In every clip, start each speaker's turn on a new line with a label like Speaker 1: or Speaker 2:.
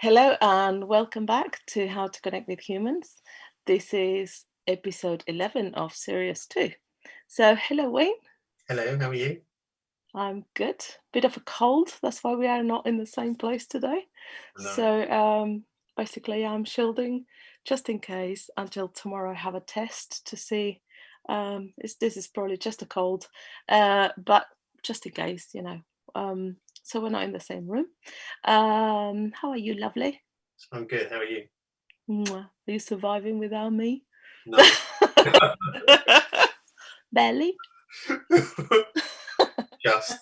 Speaker 1: Hello and welcome back to How to Connect with Humans. This is episode 11 of series 2. So, hello Wayne.
Speaker 2: Hello, how are you?
Speaker 1: I'm good. Bit of a cold, that's why we are not in the same place today.
Speaker 2: No.
Speaker 1: So, basically, I'm shielding just in case until tomorrow I have a test to see. This is probably just a cold, but just in case, so we're not in the same room. How are you, lovely?
Speaker 2: I'm good, how are you?
Speaker 1: Mwah. Are you surviving without me?
Speaker 2: No.
Speaker 1: Barely.
Speaker 2: Just.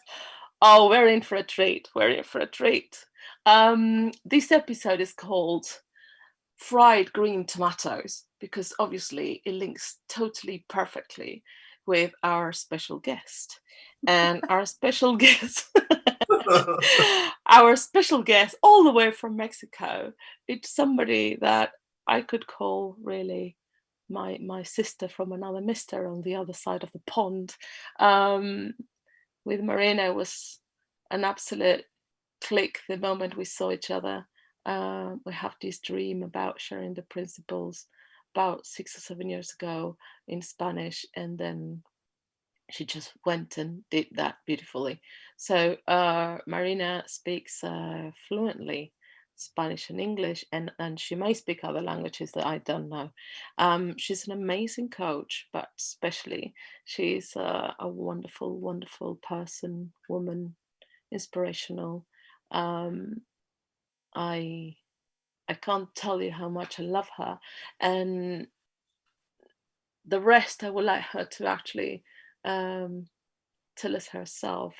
Speaker 1: Oh, we're in for a treat. We're in for a treat. This episode is called Fried Green Tomatoes because obviously it links totally perfectly with our special guest. And our special guest, our special guest, all the way from Mexico, it's somebody that I could call really my sister from another mister on the other side of the pond. With Marina was an absolute click the moment we saw each other. We have this dream about sharing the principles about 6 or 7 years ago in Spanish, and then she just went and did that beautifully. So Marina speaks fluently Spanish and English, and she may speak other languages that I don't know. She's an amazing coach, but especially she's a wonderful, wonderful person, woman, inspirational. Um, I I can't tell you how much I love her, and the rest I would like her to actually um, tell us herself.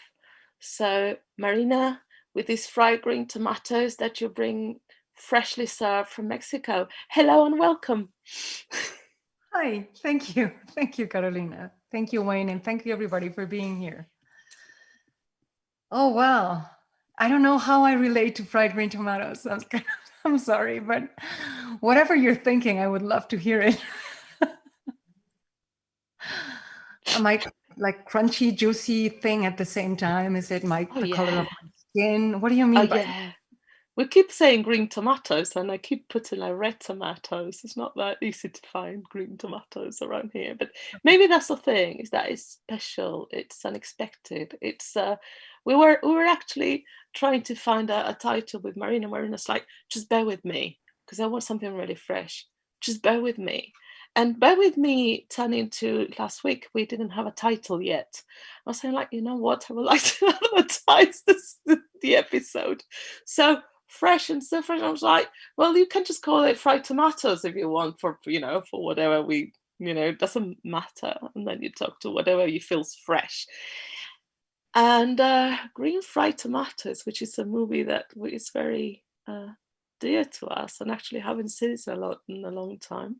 Speaker 1: So, Marina, with these fried green tomatoes that you bring freshly served from Mexico, hello and welcome.
Speaker 3: Hi, thank you. Thank you, Carolina. Thank you, Wayne, and thank you, everybody, for being here. Oh, wow. I don't know how I relate to fried green tomatoes. I'm sorry, but whatever you're thinking, I would love to hear it. Am I like crunchy, juicy thing at the same time? Is it
Speaker 1: Oh,
Speaker 3: the color
Speaker 1: yeah.
Speaker 3: of my skin? What do you
Speaker 1: Oh,
Speaker 3: mean by that?
Speaker 1: yeah. We keep saying green tomatoes, and I keep putting like red tomatoes. It's not that easy to find green tomatoes around here, but maybe that's the thing: is that it's special, it's unexpected. It's we were actually trying to find a title with Marina. Marina's like, just bear with me because I want something really fresh. Just bear with me, and bear with me turned into last week. We didn't have a title yet. I was saying like, you know what? I would like to advertise the episode. So fresh and so fresh. I was like, well, you can just call it fried tomatoes if you want for whatever we, it doesn't matter. And then you talk to whatever you feels fresh. And Green Fried Tomatoes, which is a movie that is very dear to us and actually haven't seen it in a long time,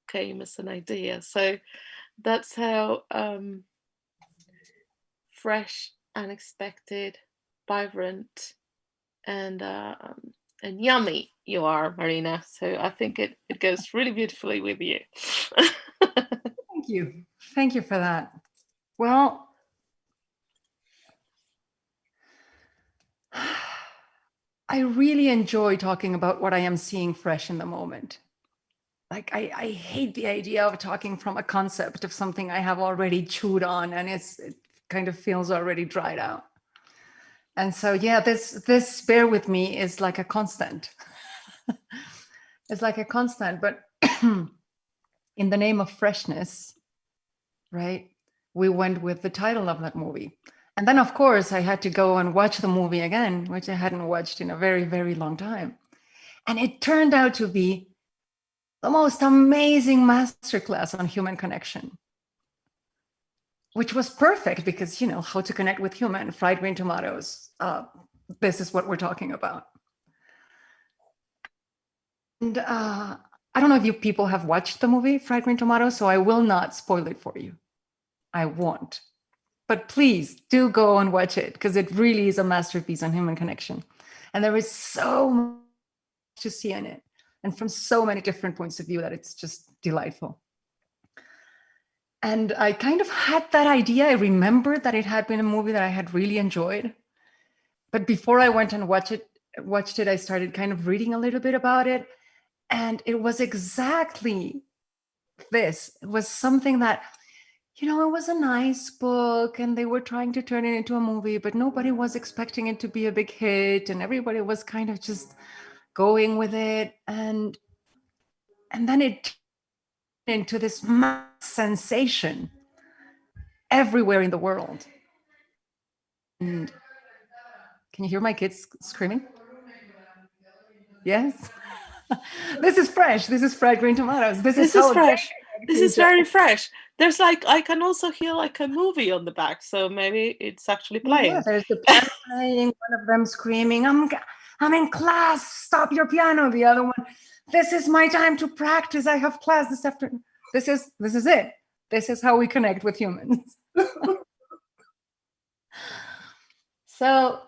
Speaker 1: came as an idea. So that's how fresh, unexpected, vibrant, and yummy you are, Marina. So I think it goes really beautifully with you.
Speaker 3: Thank you. Thank you for that. Well, I really enjoy talking about what I am seeing fresh in the moment. Like I hate the idea of talking from a concept of something I have already chewed on and it kind of feels already dried out. And so yeah, this bear with me is like a constant. It's like a constant, but in the name of freshness, right? We went with the title of that movie. And then of course I had to go and watch the movie again, which I hadn't watched in a very, very long time. And it turned out to be the most amazing masterclass on human connection, which was perfect because, how to connect with human, fried green tomatoes. This is what we're talking about. And I don't know if you people have watched the movie Fried Green Tomatoes, so I will not spoil it for you. I won't. But please do go and watch it because it really is a masterpiece on human connection. And there is so much to see in it and from so many different points of view that it's just delightful. And I kind of had that idea. I remembered that it had been a movie that I had really enjoyed. But before I went and watched it, watched it, I started kind of reading a little bit about it. And it was exactly this. It was something that, it was a nice book and they were trying to turn it into a movie, but nobody was expecting it to be a big hit. And everybody was kind of just going with it. And then it turned into this mass sensation everywhere in the world. And can you hear my kids screaming? Yes. This is fresh. This is fried green tomatoes. This is
Speaker 1: fresh. This is very fresh. There's I can also hear a movie on the back, so maybe it's actually playing.
Speaker 3: Yeah, there's the piano playing, one of them screaming, I'm in class, stop your piano. The other one, this is my time to practice. I have class this afternoon. This is it. This is how we connect with humans. So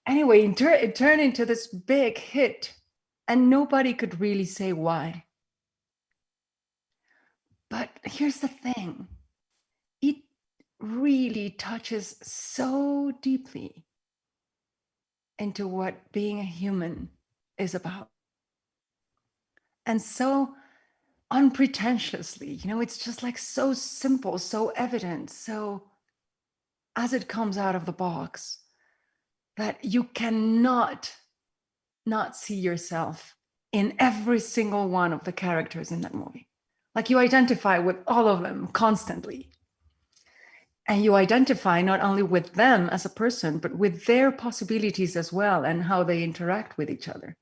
Speaker 3: anyway, it turned into this big hit, and nobody could really say why. But here's the thing. It really touches so deeply into what being a human is about. And so unpretentiously, it's just so simple, so evident, so as it comes out of the box, that you cannot not see yourself in every single one of the characters in that movie. You identify with all of them constantly. And you identify not only with them as a person, but with their possibilities as well and how they interact with each other.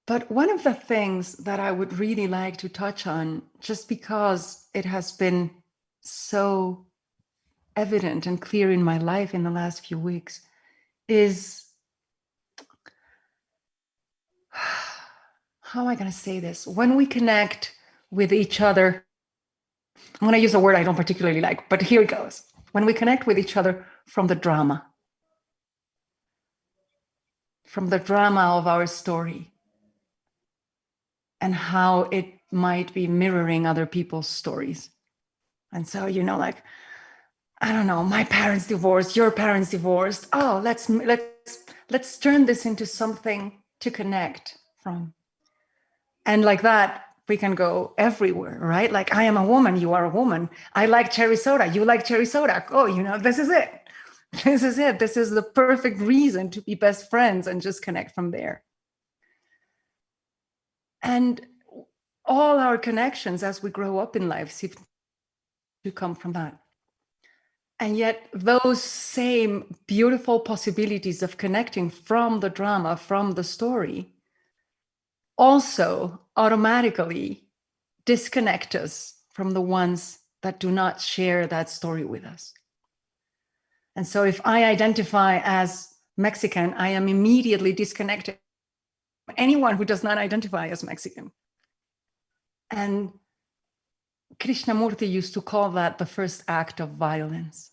Speaker 3: But one of the things that I would really like to touch on, just because it has been so evident and clear in my life in the last few weeks, is how am I going to say this? When we connect with each other, I'm going to use a word I don't particularly like, but here it goes. When we connect with each other from the drama of our story, and how it might be mirroring other people's stories. And so, I don't know, my parents divorced, your parents divorced. Oh, let's turn this into something to connect from. And like that, we can go everywhere, right? I am a woman, you are a woman. I like cherry soda, you like cherry soda. Oh, this is it. This is it. This is the perfect reason to be best friends and just connect from there. And all our connections as we grow up in life seem to come from that. And yet those same beautiful possibilities of connecting from the drama, from the story, also automatically disconnect us from the ones that do not share that story with us. And so if I identify as Mexican, I am immediately disconnected from anyone who does not identify as Mexican. And Krishnamurti used to call that the first act of violence.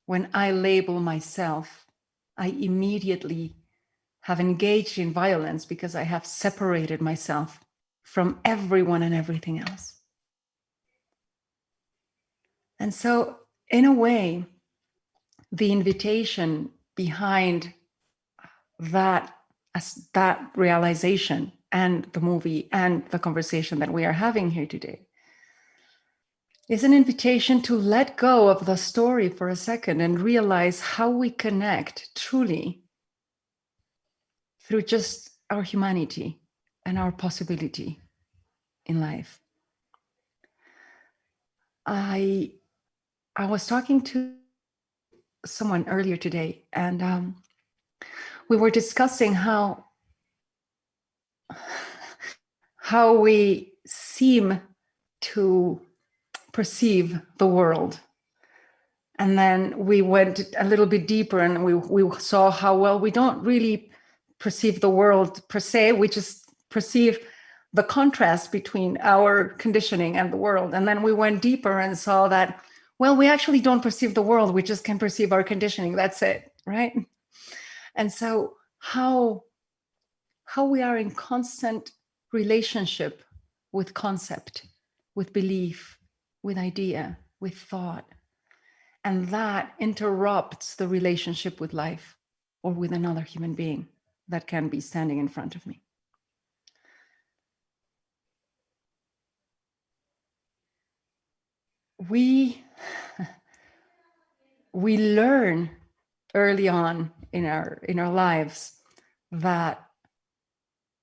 Speaker 3: When I label myself, I immediately have engaged in violence because I have separated myself from everyone and everything else. And so, in a way, the invitation behind that realization and the movie and the conversation that we are having here today is an invitation to let go of the story for a second and realize how we connect truly through just our humanity and our possibility in life. I was talking to someone earlier today, and we were discussing how we seem to perceive the world. And then we went a little bit deeper and we saw how well we don't really perceive the world per se. We just perceive the contrast between our conditioning and the world. And then we went deeper and saw that, well, we actually don't perceive the world. We just can perceive our conditioning. That's it, right? And so how we are in constant relationship with concept, with belief, with idea, with thought. And that interrupts the relationship with life or with another human being that can be standing in front of me. We learn early on in our lives that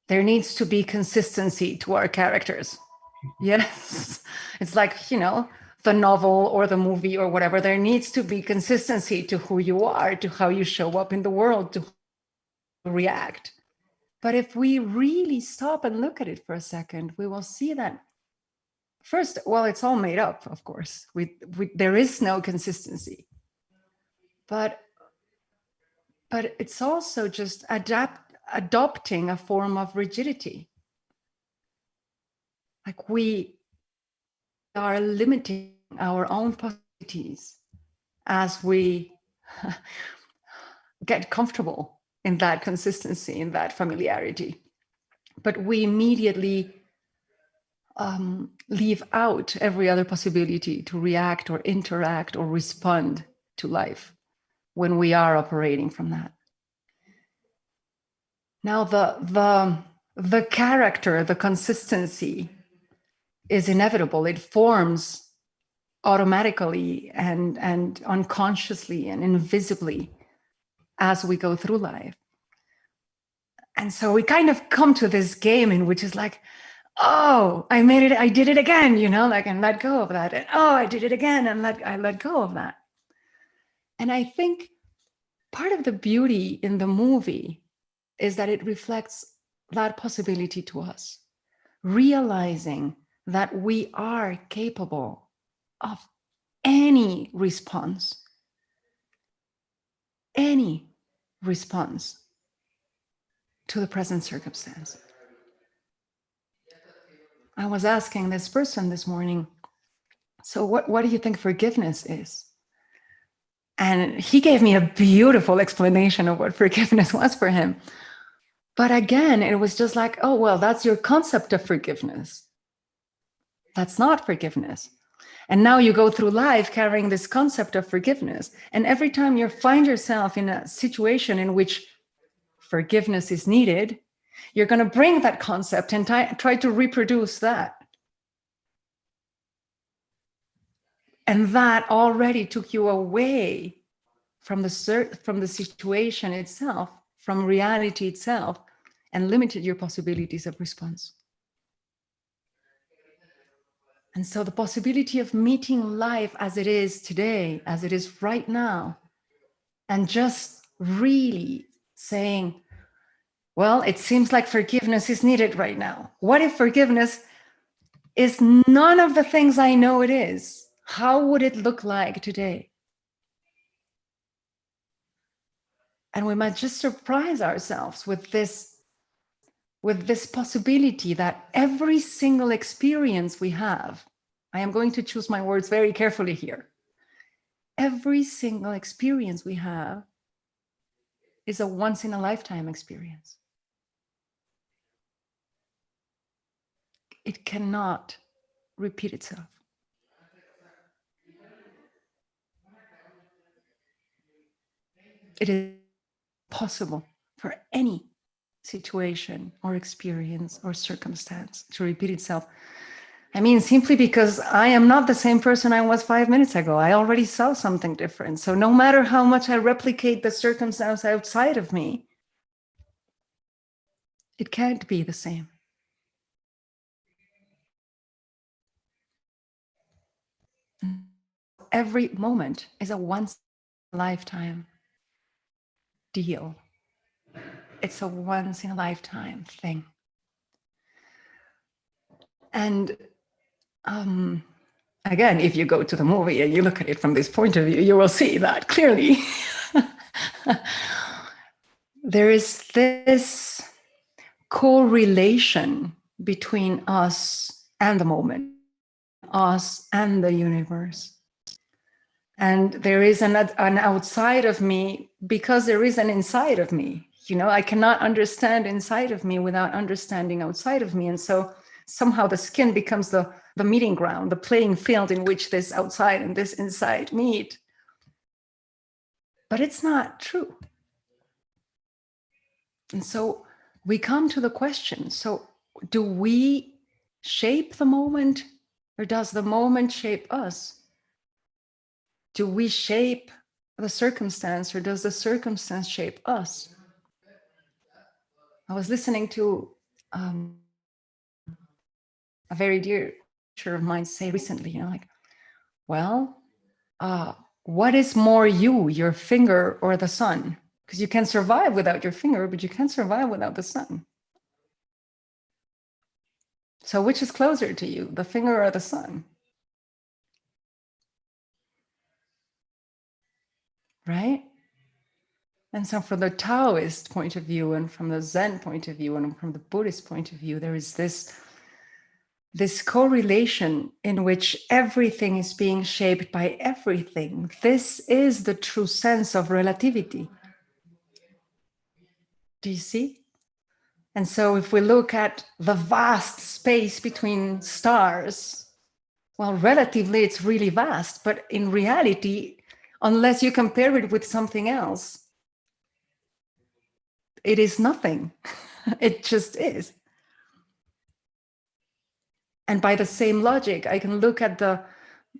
Speaker 3: there needs to be consistency to our characters. Yes, it's like, the novel or the movie or whatever. There needs to be consistency to who you are, to how you show up in the world, to react. But if we really stop and look at it for a second, we will see that first, well, it's all made up, of course. There is no consistency. But it's also just adopting a form of rigidity. Like we are limiting our own possibilities as we get comfortable in that consistency, in that familiarity. But we immediately leave out every other possibility to react or interact or respond to life when we are operating from that. Now, the character, the consistency is inevitable. It forms automatically and unconsciously and invisibly as we go through life. And so we kind of come to this game in which is like, oh, I made it, I did it again, and let go of that. And oh, I did it again, and I let go of that. And I think part of the beauty in the movie is that it reflects that possibility to us, realizing that we are capable of any response to the present circumstance. I was asking this person this morning, so what do you think forgiveness is? And he gave me a beautiful explanation of what forgiveness was for him. But again, it was just like, oh, well, that's your concept of forgiveness. That's not forgiveness. And now you go through life carrying this concept of forgiveness. And every time you find yourself in a situation in which forgiveness is needed, you're going to bring that concept and try to reproduce that. And that already took you away from the situation itself, from reality itself, and limited your possibilities of response. And so the possibility of meeting life as it is today, as it is right now, and just really saying, well, it seems like forgiveness is needed right now. What if forgiveness is none of the things I know it is? How would it look like today? And we might just surprise ourselves with this possibility that every single experience we have, I am going to choose my words very carefully here. Every single experience we have is a once in a lifetime experience. It cannot repeat itself. It is possible for any situation or experience or circumstance to repeat itself. I mean, simply because I am not the same person I was 5 minutes ago. I already saw something different. So no matter how much I replicate the circumstance outside of me, it can't be the same. Every moment is a once in a lifetime deal. It's a once in a lifetime thing. And again, if you go to the movie and you look at it from this point of view, you will see that clearly. There is this correlation between us and the moment, us and the universe. And there is an outside of me because there is an inside of me. I cannot understand inside of me without understanding outside of me. And so somehow the skin becomes the meeting ground, the playing field in which this outside and this inside meet. but it's not true. And so we come to the question, so do we shape the moment, or does the moment shape us? Do we shape the circumstance, or does the circumstance shape us? I was listening to a very dear teacher of mine say recently, like, well, what is more you, your finger or the sun? Because you can survive without your finger, but you can't survive without the sun. So which is closer to you, the finger or the sun? Right? And so from the Taoist point of view, and from the Zen point of view, and from the Buddhist point of view, there is this correlation in which everything is being shaped by everything. This is the true sense of relativity. Do you see? And so if we look at the vast space between stars, well, relatively, it's really vast, but in reality, unless you compare it with something else, it is nothing. It just is. And by the same logic, I can look at the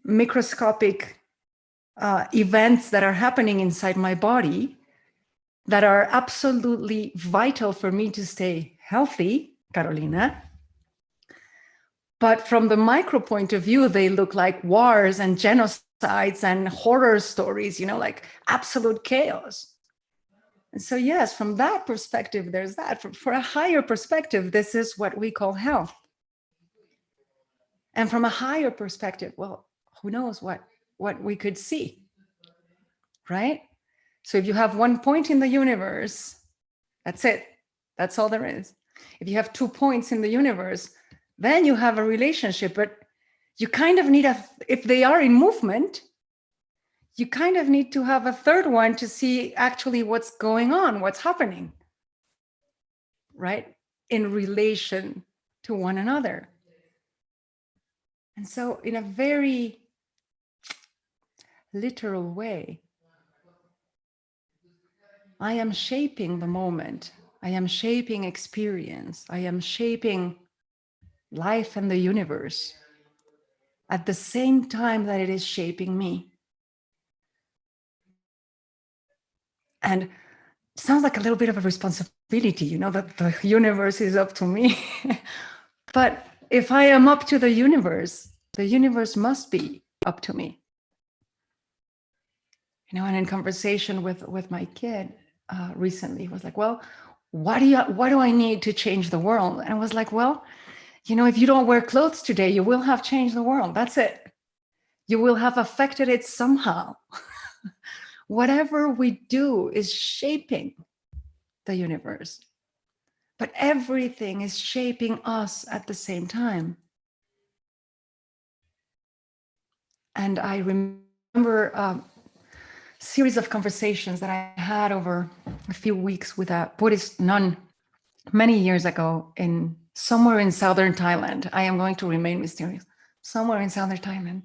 Speaker 3: microscopic events that are happening inside my body that are absolutely vital for me to stay healthy, Carolina. But from the micro point of view, they look like wars and genocides and horror stories, like absolute chaos. And so, yes, from that perspective, there's that. For a higher perspective, this is what we call health. And from a higher perspective, well, who knows what we could see, right? So if you have one point in the universe, that's it. That's all there is. If you have 2 points in the universe, then you have a relationship, but you kind of need if they are in movement, you kind of need to have a third one to see actually what's going on, what's happening, right? In relation to one another. And so in a very literal way, I am shaping the moment. I am shaping experience. I am shaping life and the universe at the same time that it is shaping me. And it sounds like a little bit of a responsibility, that the universe is up to me. But if I am up to the universe must be up to me. And in conversation with my kid recently, he was like, well, what do I need to change the world? And I was like, well, if you don't wear clothes today, you will have changed the world. That's it. You will have affected it somehow. Whatever we do is shaping the universe. But everything is shaping us at the same time. And I remember a series of conversations that I had over a few weeks with a Buddhist nun many years ago somewhere in southern Thailand. I am going to remain mysterious. Somewhere in southern Thailand.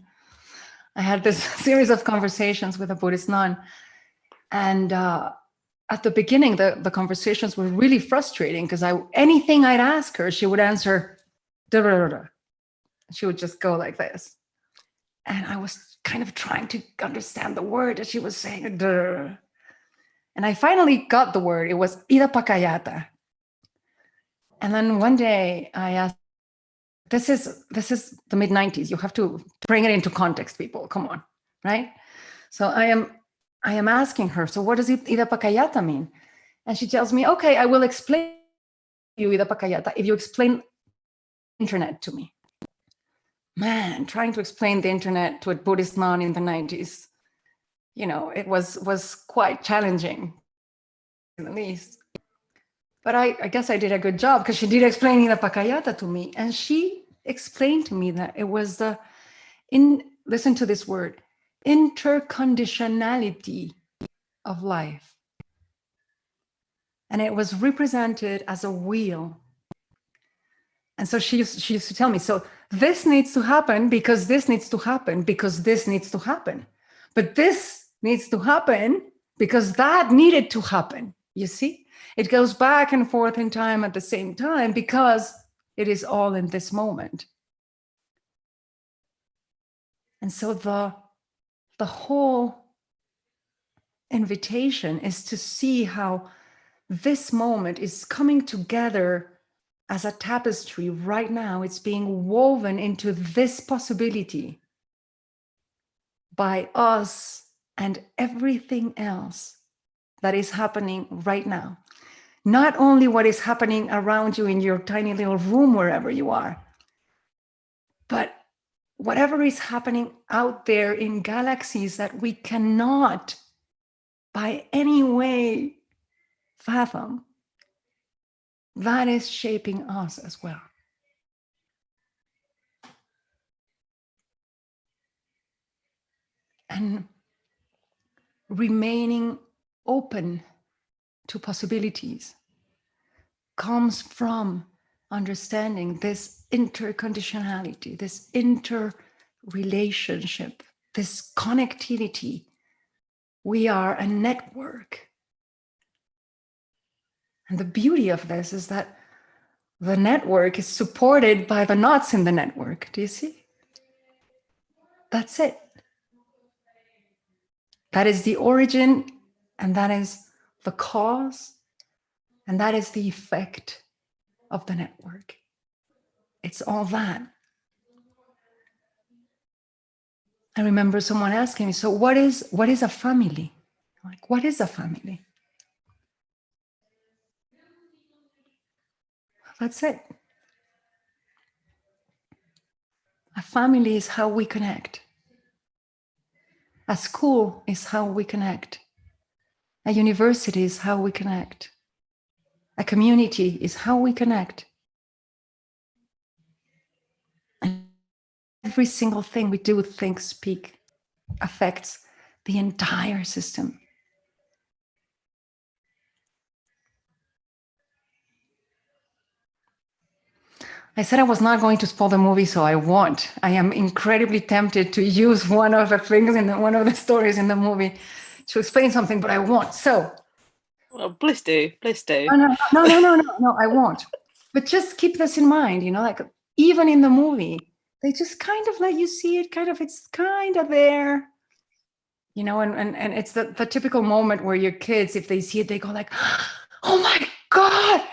Speaker 3: I had this series of conversations with a Buddhist nun. And at the beginning, the conversations were really frustrating because anything I'd ask her, she would answer, da, da, da, da. She would just go like this. And I was kind of trying to understand the word that she was saying. Da, da, da. And I finally got the word. It was ida pakayata. And then one day I asked, this is the mid-90s. You have to bring it into context, people. Come on, right? So I am asking her, so what does ida pakayata mean? And she tells me, okay, I will explain you ida pakayata if you explain internet to me. Man, trying to explain the internet to a Buddhist nun in the 90s, it was quite challenging, at least. But I guess I did a good job because she did explain ida pakayata to me. And she explained to me that it was listen to this word, interconditionality of life. And it was represented as a wheel. And so she used to tell me, so this needs to happen because this needs to happen because this needs to happen. But this needs to happen because that needed to happen. You see, it goes back and forth in time at the same time because it is all in this moment. And so the whole invitation is to see how this moment is coming together as a tapestry right now. It's being woven into this possibility by us and everything else that is happening right now. Not only what is happening around you in your tiny little room, wherever you are, but whatever is happening out there in galaxies that we cannot by any way fathom, that is shaping us as well. And remaining open to possibilities comes from understanding this interconditionality, this interrelationship, this connectivity. We are a network. And the beauty of this is that the network is supported by the knots in the network. Do you see? That's it. That is the origin, and that is the cause, and that is the effect of the network. It's all that. I remember someone asking me, so what is a family? Like, what is a family? That's it. A family is how we connect. A school is how we connect. A university is how we connect. A community is how we connect. And every single thing we do, think, speak, affects the entire system. I said I was not going to spoil the movie, so I won't. I am incredibly tempted to use one of the things in one of the stories in the movie to explain something, but I won't. So,
Speaker 1: well, please do.
Speaker 3: No, I won't. But just keep this in mind, like even in the movie, they just kind of let you see it, it's kind of there, and it's the typical moment where your kids, if they see it, they go like, oh my God,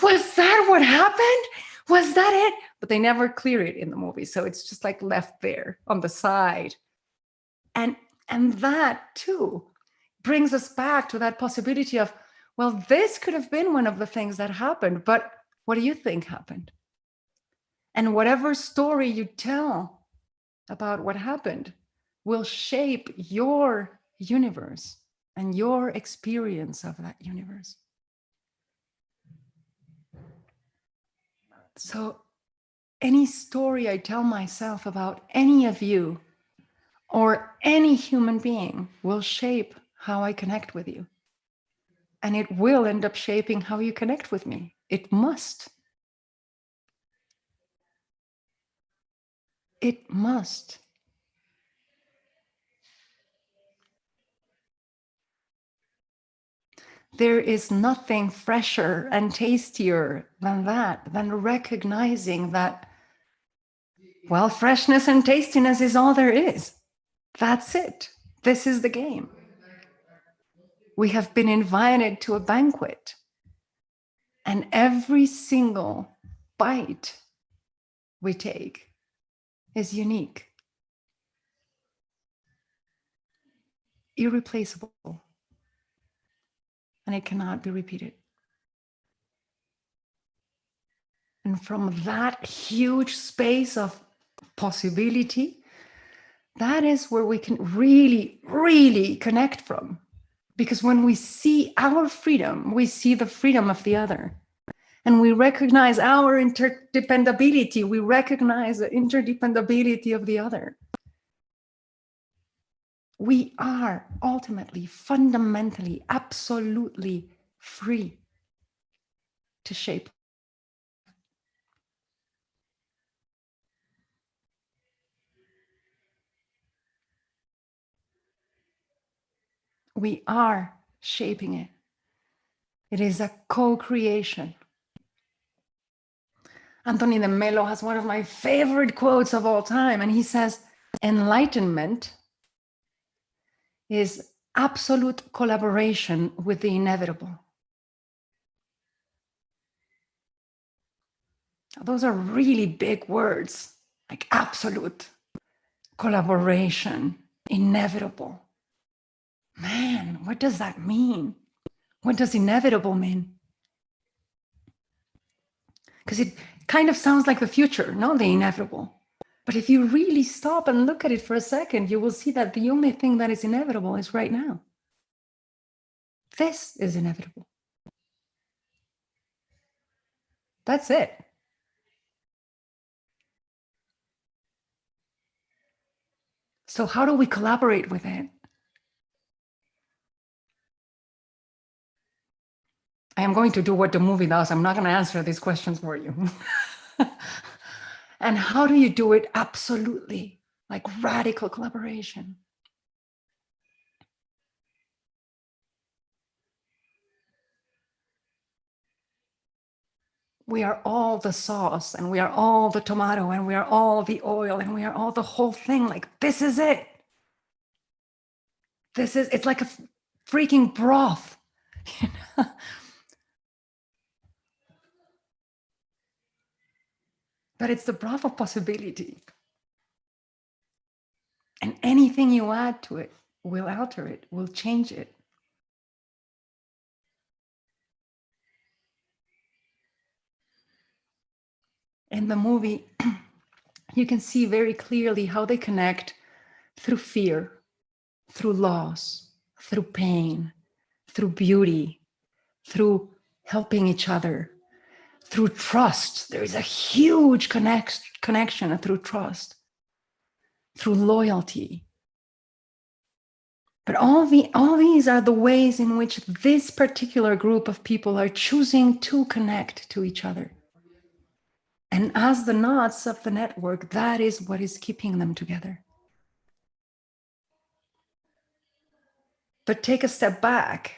Speaker 3: was that what happened? Was that it? But they never clear it in the movie. So it's just like left there on the side. And that too brings us back to that possibility of, well, this could have been one of the things that happened, but what do you think happened? And whatever story you tell about what happened will shape your universe and your experience of that universe. So any story I tell myself about any of you or any human being will shape how I connect with you. And it will end up shaping how you connect with me. It must. It must. There is nothing fresher and tastier than that, than recognizing that, well, freshness and tastiness is all there is. That's it. This is the game. We have been invited to a banquet, and every single bite we take is unique, irreplaceable, and it cannot be repeated. And from that huge space of possibility, that is where we can really, really connect from. Because when we see our freedom, we see the freedom of the other. And we recognize our interdependability. We recognize the interdependability of the other. We are ultimately, fundamentally, absolutely free to shape. We are shaping it. It is a co-creation. Anthony de Mello has one of my favorite quotes of all time, and he says, enlightenment is absolute collaboration with the inevitable. Those are really big words, like absolute, collaboration, inevitable. Man, what does that mean? What does inevitable mean? Because it kind of sounds like the future, no, the inevitable. But if you really stop and look at it for a second, you will see that the only thing that is inevitable is right now. This is inevitable. That's it. So how do we collaborate with it? I am going to do what the movie does. I'm not going to answer these questions for you. And how do you do it? Absolutely, like radical collaboration. We are all the sauce, and we are all the tomato, and we are all the oil, and we are all the whole thing. Like, this is it. It's like a freaking broth. But it's the broth of possibility. And anything you add to it will alter it, will change it. In the movie, you can see very clearly how they connect through fear, through loss, through pain, through beauty, through helping each other, through trust. There is a huge connection through trust, through loyalty. But all these are the ways in which this particular group of people are choosing to connect to each other. And as the knots of the network, that is what is keeping them together. But take a step back,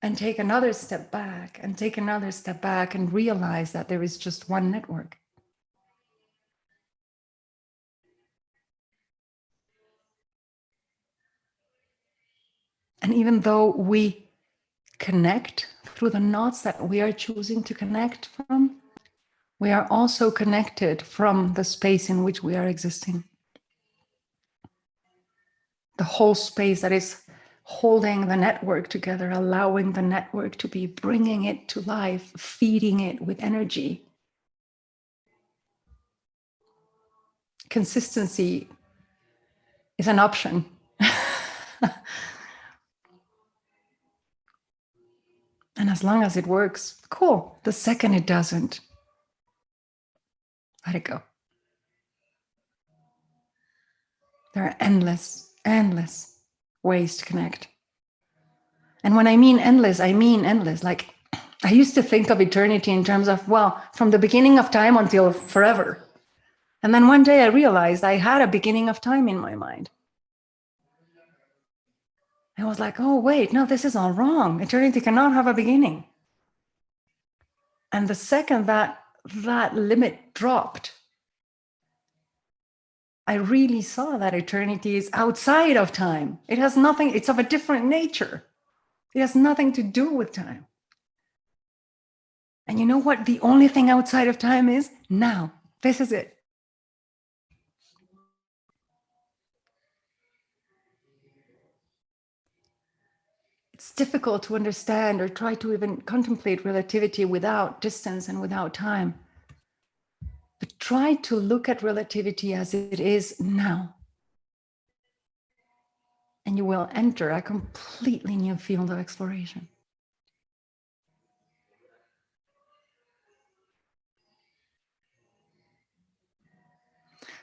Speaker 3: and take another step back, and take another step back, and realize that there is just one network. And even though we connect through the knots that we are choosing to connect from, we are also connected from the space in which we are existing. The whole space that is holding the network together, allowing the network to be, bringing it to life, feeding it with energy. Consistency is an option. And as long as it works, cool. The second it doesn't, let it go. There are endless ways to connect. And when I mean endless, I mean endless. Like, I used to think of eternity in terms of, well, from the beginning of time until forever. And then one day I realized I had a beginning of time in my mind. I was like, oh, wait, no, this is all wrong. Eternity cannot have a beginning. And the second that limit dropped, I really saw that eternity is outside of time. It has nothing, it's of a different nature. It has nothing to do with time. And you know what the only thing outside of time is? Now. This is it. It's difficult to understand or try to even contemplate relativity without distance and without time. But try to look at relativity as it is now. And you will enter a completely new field of exploration.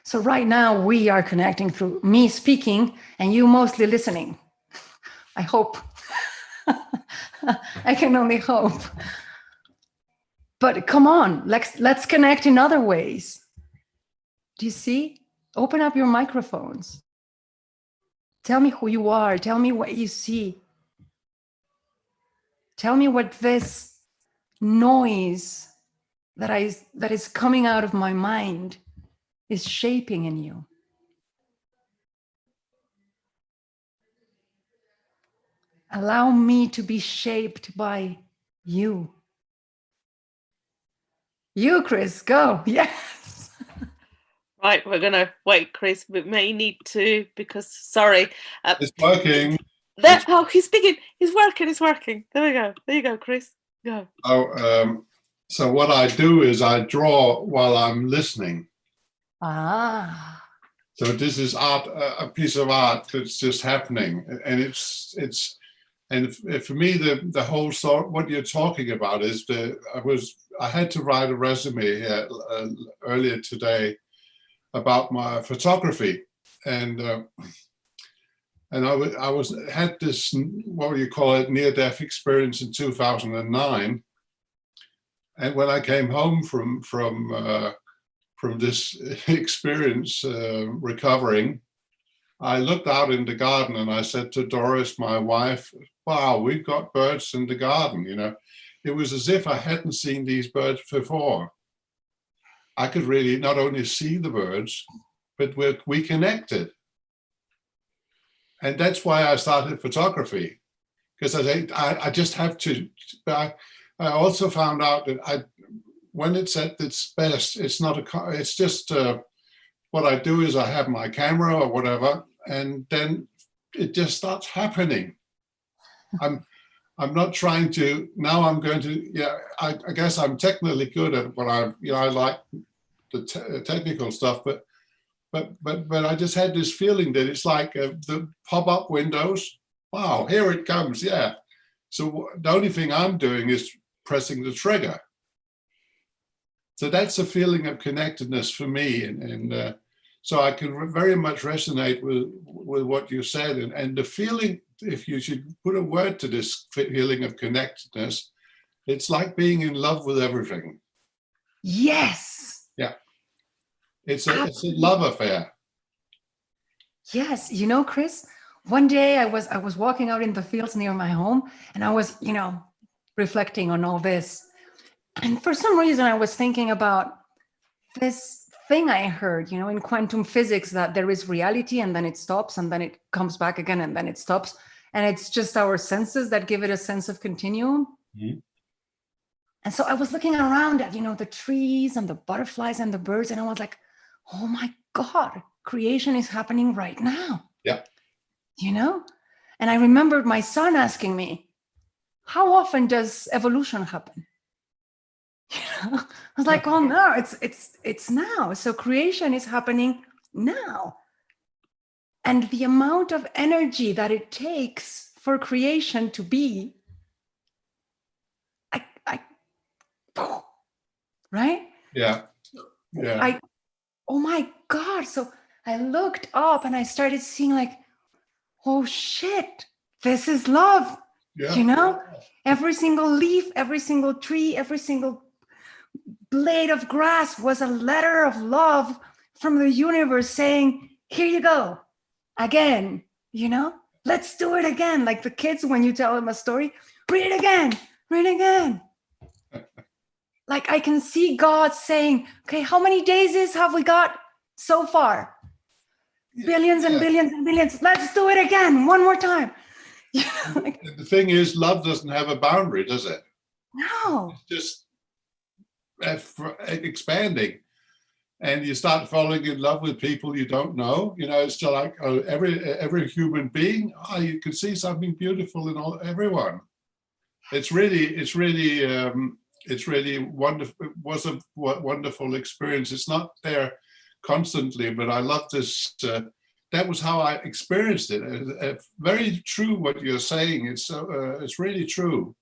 Speaker 3: So right now we are connecting through me speaking and you mostly listening. I hope. I can only hope. But come on, let's connect in other ways. Do you see? Open up your microphones. Tell me who you are. Tell me what you see. Tell me what this noise that is coming out of my mind is shaping in you. Allow me to be shaped by you. You, Chris, go. Yes.
Speaker 1: Right, we're going to wait, Chris. We may need to, because, sorry.
Speaker 4: It's working.
Speaker 1: Oh, he's speaking. He's working. There we go. There you go, Chris. Go.
Speaker 4: So what I do is I draw while I'm listening.
Speaker 3: Ah.
Speaker 4: So this is art, a piece of art that's just happening. And for me, the whole sort, what you're talking about is I had to write a resume here earlier today about my photography, and I had this, what do you call it, near-death experience in 2009, and when I came home from this experience, recovering, I looked out in the garden and I said to Doris, my wife, "Wow, we've got birds in the garden." You know, it was as if I hadn't seen these birds before. I could really not only see the birds, but we connected. And that's why I started photography, because I just have to. I also found out that when it's at its best, it's just what I do is I have my camera or whatever, and then it just starts happening. I'm not trying to, now I'm going to, I guess I'm technically good at what I like the technical stuff, but I just had this feeling that it's like the pop-up windows. Wow, here it comes, yeah. So the only thing I'm doing is pressing the trigger. So that's a feeling of connectedness for me, and so I can very much resonate with what you said, and the feeling, if you should put a word to this feeling of connectedness, it's like being in love with everything.
Speaker 3: Yes.
Speaker 4: Yeah. It's a love affair.
Speaker 3: Yes. You know, Chris, one day I was walking out in the fields near my home, and I was, reflecting on all this. And for some reason, I was thinking about this thing I heard, in quantum physics, that there is reality and then it stops and then it comes back again and then it stops. And it's just our senses that give it a sense of continuum. Mm-hmm. And so I was looking around at, the trees and the butterflies and the birds, and I was like, oh my God, creation is happening right now.
Speaker 4: Yeah.
Speaker 3: And I remembered my son asking me, how often does evolution happen? I was like, oh no, it's now. So creation is happening now. And the amount of energy that it takes for creation to be, right?
Speaker 4: Yeah.
Speaker 3: Oh my God. So I looked up and I started seeing like, oh shit, this is love.
Speaker 4: Yeah.
Speaker 3: Every single leaf, every single tree, every single blade of grass was a letter of love from the universe saying, here you go again, let's do it again. Like the kids, when you tell them a story, read it again. Like I can see God saying, okay, how many days have we got so far? Billions and billions and billions. Let's do it again, one more time.
Speaker 4: The thing is, love doesn't have a boundary, does it?
Speaker 3: No.
Speaker 4: It's just expanding, and you start falling in love with people you don't know. It's just like every human being. You can see something beautiful in everyone. It's really wonderful. It was a wonderful experience. It's not there constantly, but I love this. That was how I experienced it. Very true what you're saying. It's really true.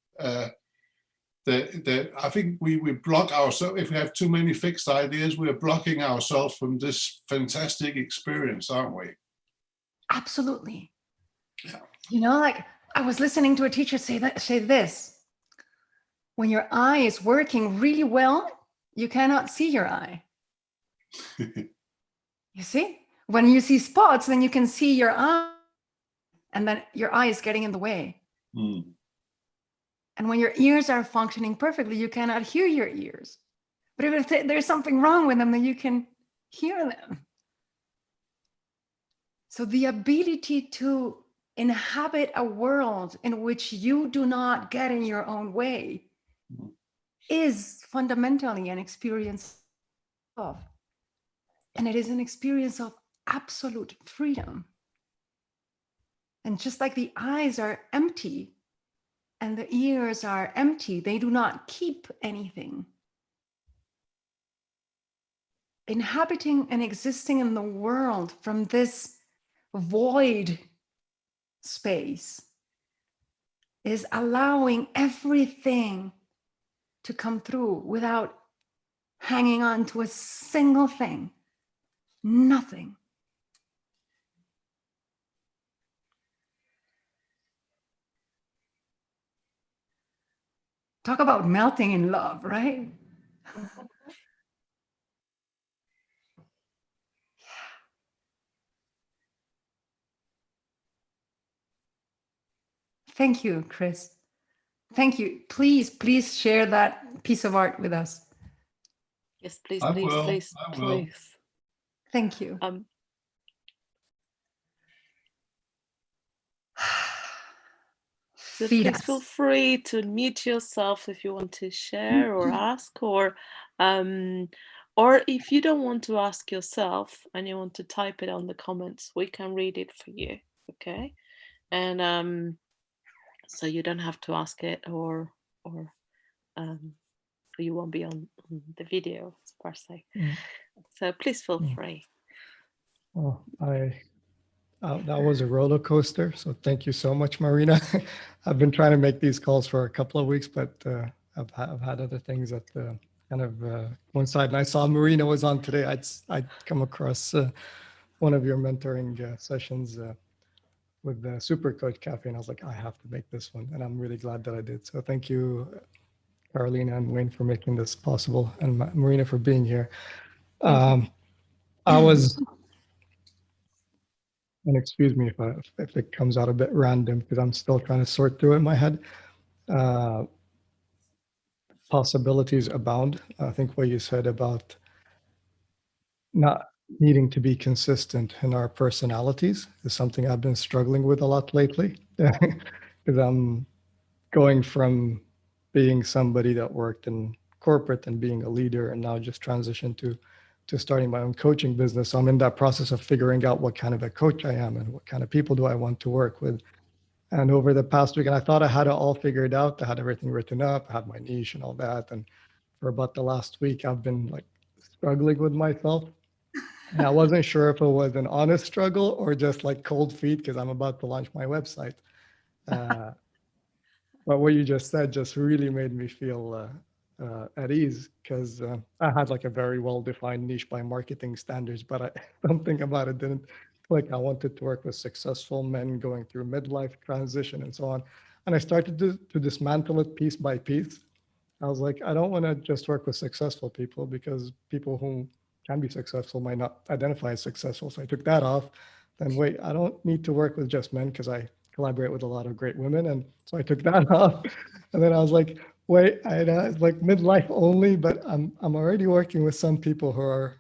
Speaker 4: That I think we block ourselves. If we have too many fixed ideas, we're blocking ourselves from this fantastic experience, aren't we?
Speaker 3: Absolutely.
Speaker 4: Yeah.
Speaker 3: Like I was listening to a teacher say this. When your eye is working really well, you cannot see your eye. You see? When you see spots, then you can see your eye. and then your eye is getting in the way.
Speaker 4: Mm.
Speaker 3: And when your ears are functioning perfectly, you cannot hear your ears. But if there's something wrong with them, then you can hear them. So the ability to inhabit a world in which you do not get in your own way is fundamentally an experience of, and it is an experience of absolute freedom. And just like the eyes are empty and the ears are empty, they do not keep anything. Inhabiting and existing in the world from this void space is allowing everything to come through without hanging on to a single thing, nothing. Talk about melting in love, right? Thank you, Chris. Thank you. Please share that piece of art with us.
Speaker 1: Yes, please,
Speaker 4: I
Speaker 1: please,
Speaker 4: will.
Speaker 1: please,
Speaker 4: I will.
Speaker 1: please.
Speaker 3: Thank you.
Speaker 1: So
Speaker 3: Feed
Speaker 1: please feel
Speaker 3: us.
Speaker 1: free to unmute yourself if you want to share or ask, or if you don't want to ask yourself and you want to type it on the comments, we can read it for you. Okay, and so you don't have to ask it, or you won't be on the video per se. So please feel free.
Speaker 5: Well, that was a roller coaster. So thank you so much, Marina. I've been trying to make these calls for a couple of weeks, but I've had other things that kind of coincide. And I saw Marina was on today. I'd come across one of your mentoring sessions with the Super Coach Cafe, and I was like, I have to make this one, and I'm really glad that I did. So thank you, Carolina and Wayne, for making this possible, and Marina for being here. I was. And excuse me if it comes out a bit random because I'm still trying to sort through it in my head. Possibilities abound. I think what you said about not needing to be consistent in our personalities is something I've been struggling with a lot lately. Because I'm going from being somebody that worked in corporate and being a leader and now just transitioned to starting my own coaching business. So I'm in that process of figuring out what kind of a coach I am and what kind of people do I want to work with. And over the past week, and I thought I had it all figured out. I had everything written up, I had my niche and all that. And for about the last week, I've been like struggling with myself. And I wasn't sure if it was an honest struggle or just like cold feet because I'm about to launch my website. But what you just said just really made me feel at ease because I had like a very well-defined niche by marketing standards, but something about it didn't click. I wanted to work with successful men going through midlife transition and so on. And I started to dismantle it piece by piece. I was like, I don't want to just work with successful people because people who can be successful might not identify as successful. So I took that off. Then wait, I don't need to work with just men because I collaborate with a lot of great women. And so I took that off. And then I was like, wait, it's like midlife only, but I'm already working with some people who are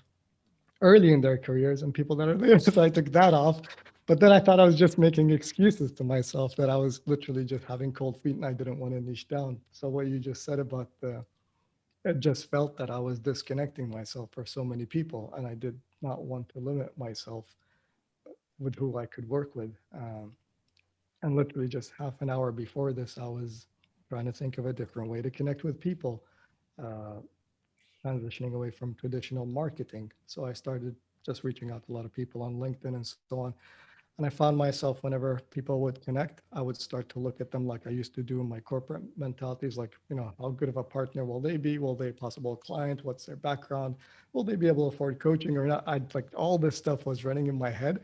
Speaker 5: early in their careers and people that are later. So I took that off. But then I thought I was just making excuses to myself that I was literally just having cold feet and I didn't want to niche down. So what you just said about it just felt that I was disconnecting myself for so many people. And I did not want to limit myself with who I could work with. And literally just half an hour before this, I was trying to think of a different way to connect with people, transitioning away from traditional marketing. So I started just reaching out to a lot of people on LinkedIn and so on. And I found myself whenever people would connect, I would start to look at them like I used to do in my corporate mentalities, like, how good of a partner will they be? Will they possible client? What's their background? Will they be able to afford coaching or not? I'd like all this stuff was running in my head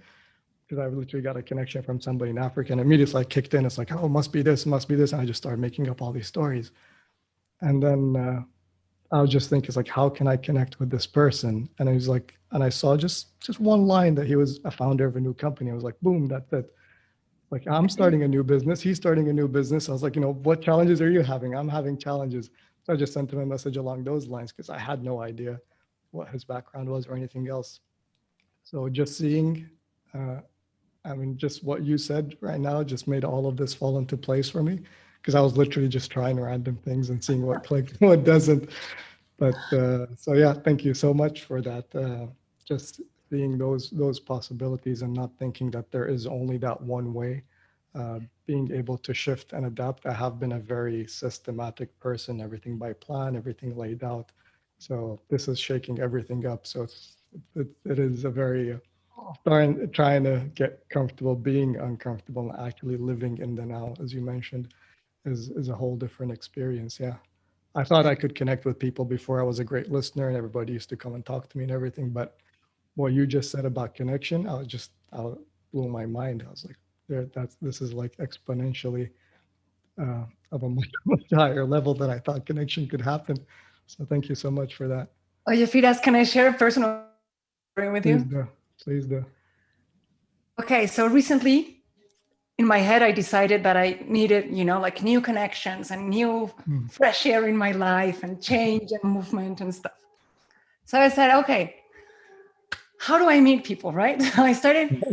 Speaker 5: because I literally got a connection from somebody in Africa and immediately like kicked in. It's like, oh, must be this, must be this. And I just started making up all these stories. And then I was just thinking, it's like, how can I connect with this person? And I was like, and I saw just one line that he was a founder of a new company. I was like, boom, that's it. Like, I'm starting a new business. He's starting a new business. I was like, what challenges are you having? I'm having challenges. So I just sent him a message along those lines because I had no idea what his background was or anything else. So just seeing, just what you said right now just made all of this fall into place for me, because I was literally just trying random things and seeing what clicked, what doesn't. But so yeah, thank you so much for that. Just seeing those possibilities and not thinking that there is only that one way. Being able to shift and adapt. I have been a very systematic person, everything by plan, everything laid out. So this is shaking everything up. So it is a very trying to get comfortable being uncomfortable and actually living in the now, as you mentioned, is a whole different experience. Yeah. I thought I could connect with people before. I was a great listener and everybody used to come and talk to me and everything. But what you just said about connection, I blew my mind. I was like, this is like exponentially of a much, much higher level than I thought connection could happen. So thank you so much for that.
Speaker 3: Oh, Yafidas, can I share a personal story with
Speaker 5: Please
Speaker 3: you?
Speaker 5: do. Please do.
Speaker 3: Okay, so recently in my head, I decided that I needed, like new connections and new fresh air in my life and change and movement and stuff. So I said, okay, how do I meet people, right? I started,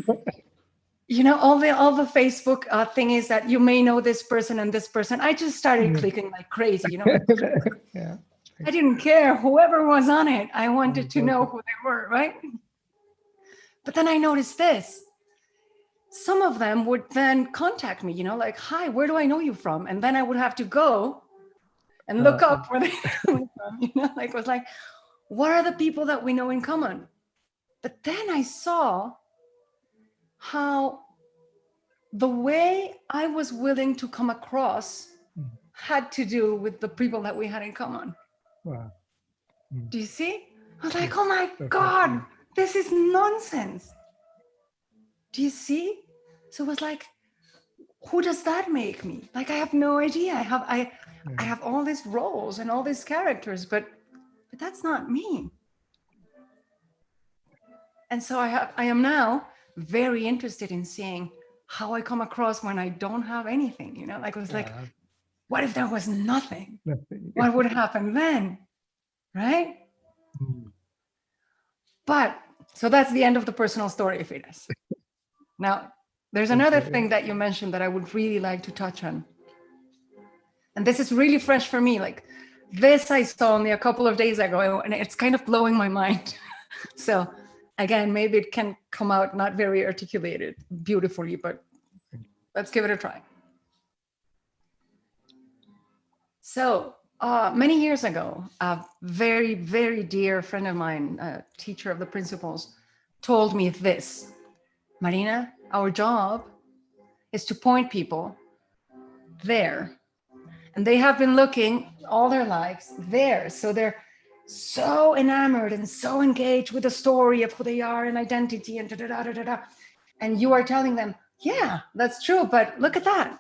Speaker 3: all the Facebook thing is that you may know this person and this person. I just started clicking like crazy,
Speaker 5: Yeah.
Speaker 3: I didn't care whoever was on it. I wanted to know who they were, right? But then I noticed this. Some of them would then contact me, like, hi, where do I know you from? And then I would have to go and look up where they're coming from, like, it was like, what are the people that we know in common? But then I saw how the way I was willing to come across had to do with the people that we had in common.
Speaker 5: Wow.
Speaker 3: Do you see? I was like, oh my God, this is nonsense. Do you see? So it was like, who does that make me? Like, I have no idea. I have all these roles and all these characters, but that's not me. And so I am now very interested in seeing how I come across when I don't have anything, like, it was like, what if there was nothing? What would happen then? Right? But so that's the end of the personal story, Fides. Now, there's another thing that you mentioned that I would really like to touch on. And this is really fresh for me. Like, this I saw only a couple of days ago, and it's kind of blowing my mind. So again, maybe it can come out not very articulated beautifully, but let's give it a try. So many years ago, a very, very dear friend of mine, a teacher of the principles, told me this: Marina, our job is to point people there. And they have been looking all their lives there. So they're so enamored and so engaged with the story of who they are and identity and da-da-da-da-da. And you are telling them, yeah, that's true, but look at that.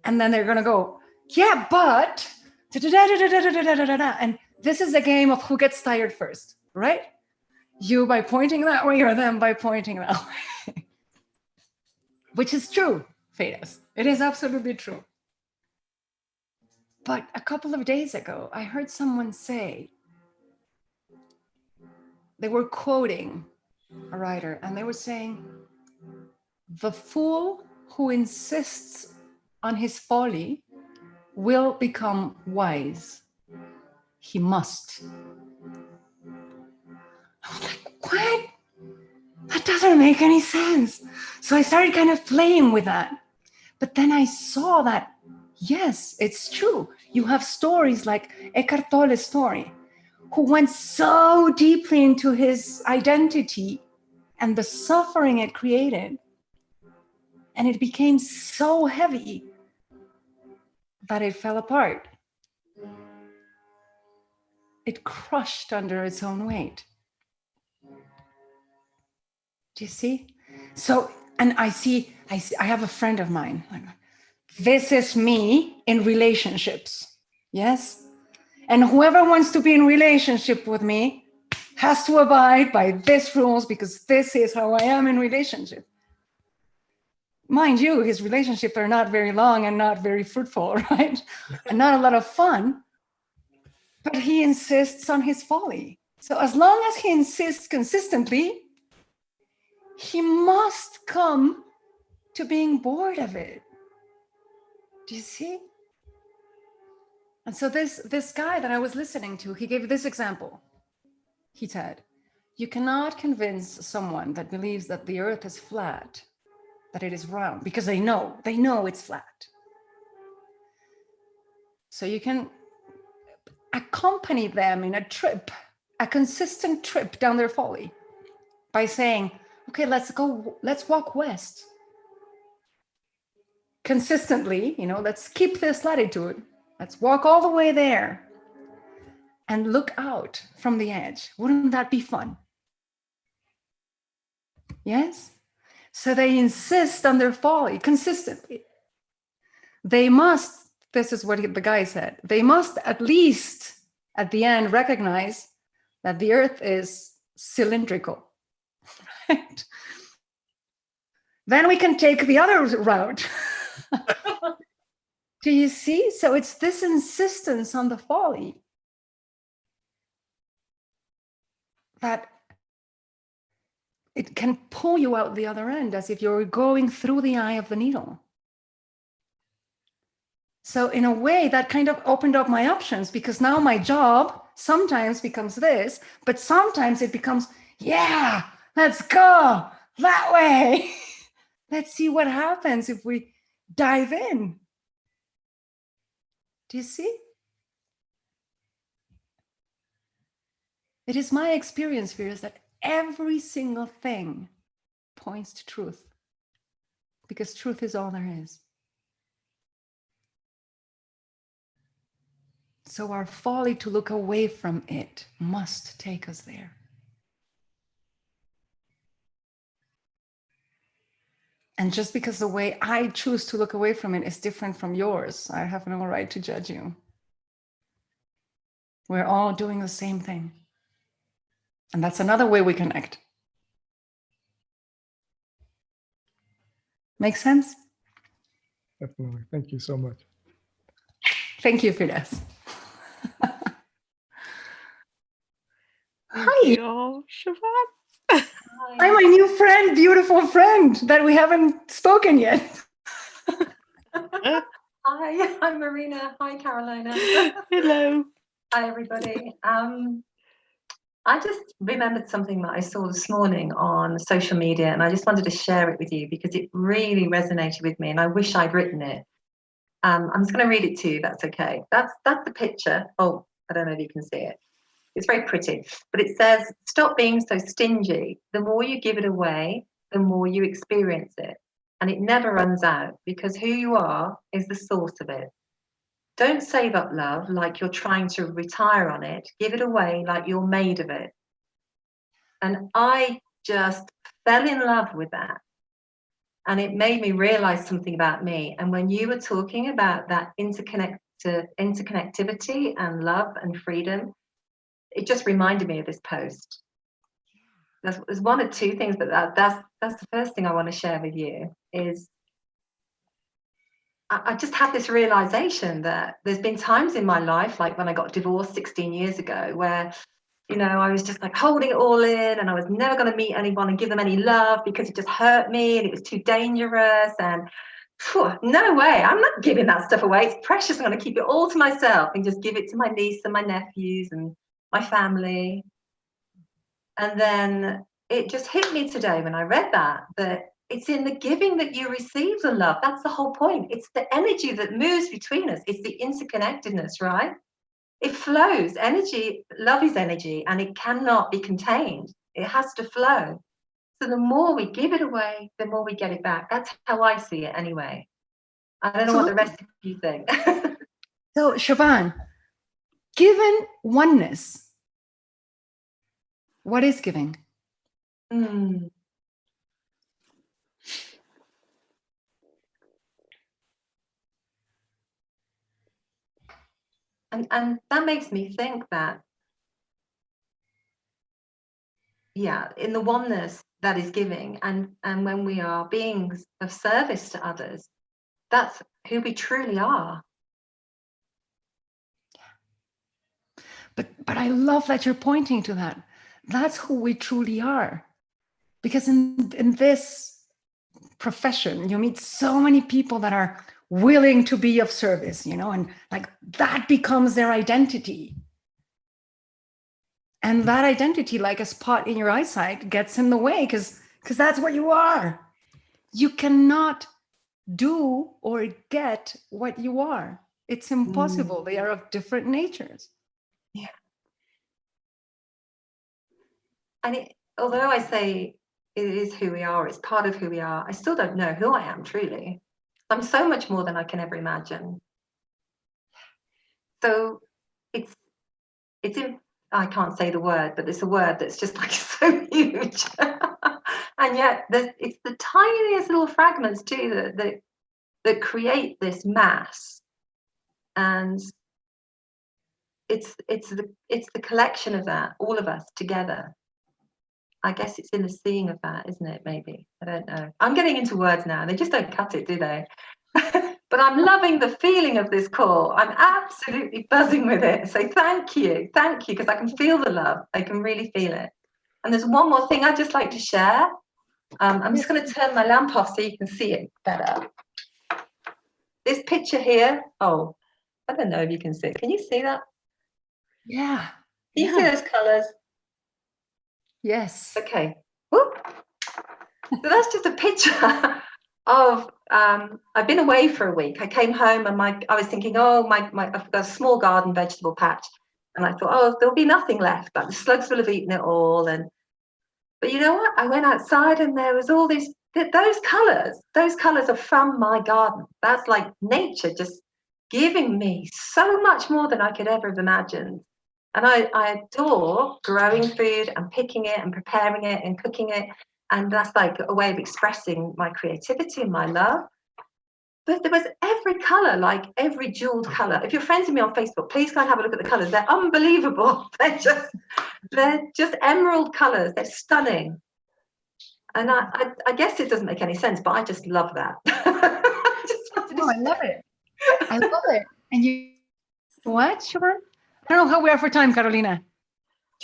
Speaker 3: And then they're going to go, yeah, but da-da-da-da-da-da-da-da-da. And this is a game of who gets tired first, right? You by pointing that way or them by pointing that way. Which is true, Fides. It is absolutely true. But a couple of days ago, I heard someone say, they were quoting a writer, and they were saying, the fool who insists on his folly will become wise. He must. I was like, what? That doesn't make any sense. So I started kind of playing with that. But then I saw that, yes, it's true. You have stories like Eckhart Tolle's story, who went so deeply into his identity and the suffering it created. And it became so heavy that it fell apart. It crushed under its own weight. Do you see? So, and I have a friend of mine. This is me in relationships. Yes? And whoever wants to be in relationship with me has to abide by these rules because this is how I am in relationship. mind you, his relationships are not very long and not very fruitful, right? And not a lot of fun, but he insists on his folly. So as long as he insists consistently, he must come to being bored of it. Do you see? And so this guy that I was listening to, he gave this example. He said, you cannot convince someone that believes that the earth is flat, that it is round, because they know it's flat. So you can accompany them in a trip, a consistent trip down their folly by saying, okay, let's walk west. Consistently, let's keep this latitude. Let's walk all the way there and look out from the edge. Wouldn't that be fun? Yes? So they insist on their folly consistently. They must, this is what the guy said, they must at least at the end recognize that the earth is cylindrical. Right? Then we can take the other route. Do you see? So it's this insistence on the folly that it can pull you out the other end as if you're going through the eye of the needle. So in a way that kind of opened up my options, because now my job sometimes becomes this, but sometimes it becomes, yeah, let's go that way. Let's see what happens if we dive in. Do you see? It is my experience, Firas, that every single thing points to truth, because truth is all there is. So our folly to look away from it must take us there. And just because the way I choose to look away from it is different from yours, I have no right to judge you. We're all doing the same thing. And that's another way we connect. Make sense?
Speaker 5: Definitely. Thank you so much.
Speaker 3: Thank you, Firas.
Speaker 1: Thank
Speaker 3: Hi.
Speaker 1: you, Siobhan.
Speaker 3: I'm my new friend, beautiful friend that we haven't spoken yet.
Speaker 6: Hi, I'm Marina. Hi, Carolina.
Speaker 1: Hello.
Speaker 6: Hi, everybody. I just remembered something that I saw this morning on social media, and I just wanted to share it with you because it really resonated with me, and I wish I'd written it. I'm just going to read it to you. That's okay. That's the picture. Oh, I don't know if you can see it. It's very pretty, but it says, "Stop being so stingy. The more you give it away, the more you experience it, and it never runs out because who you are is the source of it. Don't save up love like you're trying to retire on it. Give it away like you're made of it." And I just fell in love with that. And it made me realize something about me. And when you were talking about that interconnectivity and love and freedom, it just reminded me of this post. There's one or two things, but that's the first thing I want to share with you is I just had this realization that there's been times in my life, like when I got divorced 16 years ago, where, I was just like holding it all in and I was never going to meet anyone and give them any love because it just hurt me and it was too dangerous. And no way, I'm not giving that stuff away. It's precious. I'm going to keep it all to myself and just give it to my niece and my nephews and my family. And then it just hit me today when I read that it's in the giving that you receive the love. That's the whole point. It's the energy that moves between us. It's the interconnectedness, right? It flows. Energy, love is energy, and it cannot be contained. It has to flow. So the more we give it away, the more we get it back. That's how I see it anyway. I don't know what the rest of you think.
Speaker 3: So, Siobhan, given oneness, what is giving?
Speaker 6: And that makes me think that, in the oneness that is giving, and when we are beings of service to others, that's who we truly are.
Speaker 3: But I love that you're pointing to that. That's who we truly are. Because in this profession, you meet so many people that are willing to be of service, and like that becomes their identity. And that identity, like a spot in your eyesight, gets in the way because that's what you are. You cannot do or get what you are. It's impossible. They are of different natures.
Speaker 6: Yeah. And although I say it is who we are, it's part of who we are, I still don't know who I am truly. I'm so much more than I can ever imagine. So it's in, I can't say the word, but it's a word that's just like so huge. And yet it's the tiniest little fragments too that create this mass. And it's the collection of that, all of us together. I guess it's in the seeing of that, isn't it? Maybe. I don't know. I'm getting into words now. They just don't cut it, do they? But I'm loving the feeling of this call. I'm absolutely buzzing with it. So thank you, because I can feel the love. I can really feel it. And there's one more thing I'd just like to share. I'm just going to turn my lamp off so you can see it better. This picture here. Oh, I don't know if you can see it. Can you see that?
Speaker 3: Yeah.
Speaker 6: Can you see those colours?
Speaker 3: Yes.
Speaker 6: Okay. Whoop. So that's just a picture of I've been away for a week. I came home and I was thinking, oh, I've got a small garden vegetable patch, and I thought, oh, there'll be nothing left. Like the slugs will have eaten it all. But you know what? I went outside and there was all these those colours. Those colours are from my garden. That's like nature just giving me so much more than I could ever have imagined. And I adore growing food and picking it and preparing it and cooking it. And that's like a way of expressing my creativity and my love. But there was every colour, like every jeweled colour. If you're friends with me on Facebook, please go and have a look at the colours. They're unbelievable. They're just emerald colours. They're stunning. And I guess it doesn't make any sense, but I just love that.
Speaker 3: I love it. I love it. And you what, Siobhan? I don't know how we are for time, Carolina.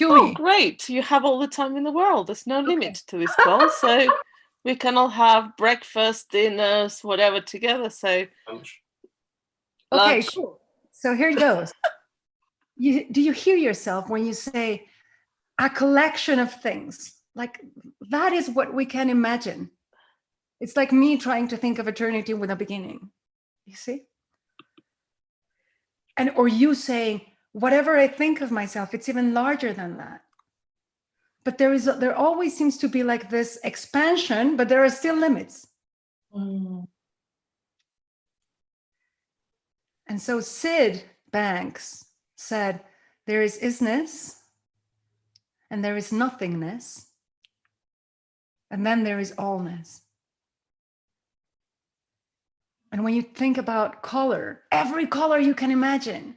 Speaker 1: Oh, great. You have all the time in the world. There's no limit to this call. So we can all have breakfast, dinners, whatever together. So
Speaker 2: Lunch.
Speaker 3: Okay, cool. So here it goes. Do you hear yourself when you say a collection of things? Like that is what we can imagine. It's like me trying to think of eternity with a beginning. You see? Or you saying, whatever I think of myself, it's even larger than that. But there always seems to be like this expansion, but there are still limits. And so Sid Banks said, there is isness, and there is nothingness, and then there is allness. And when you think about color, every color you can imagine.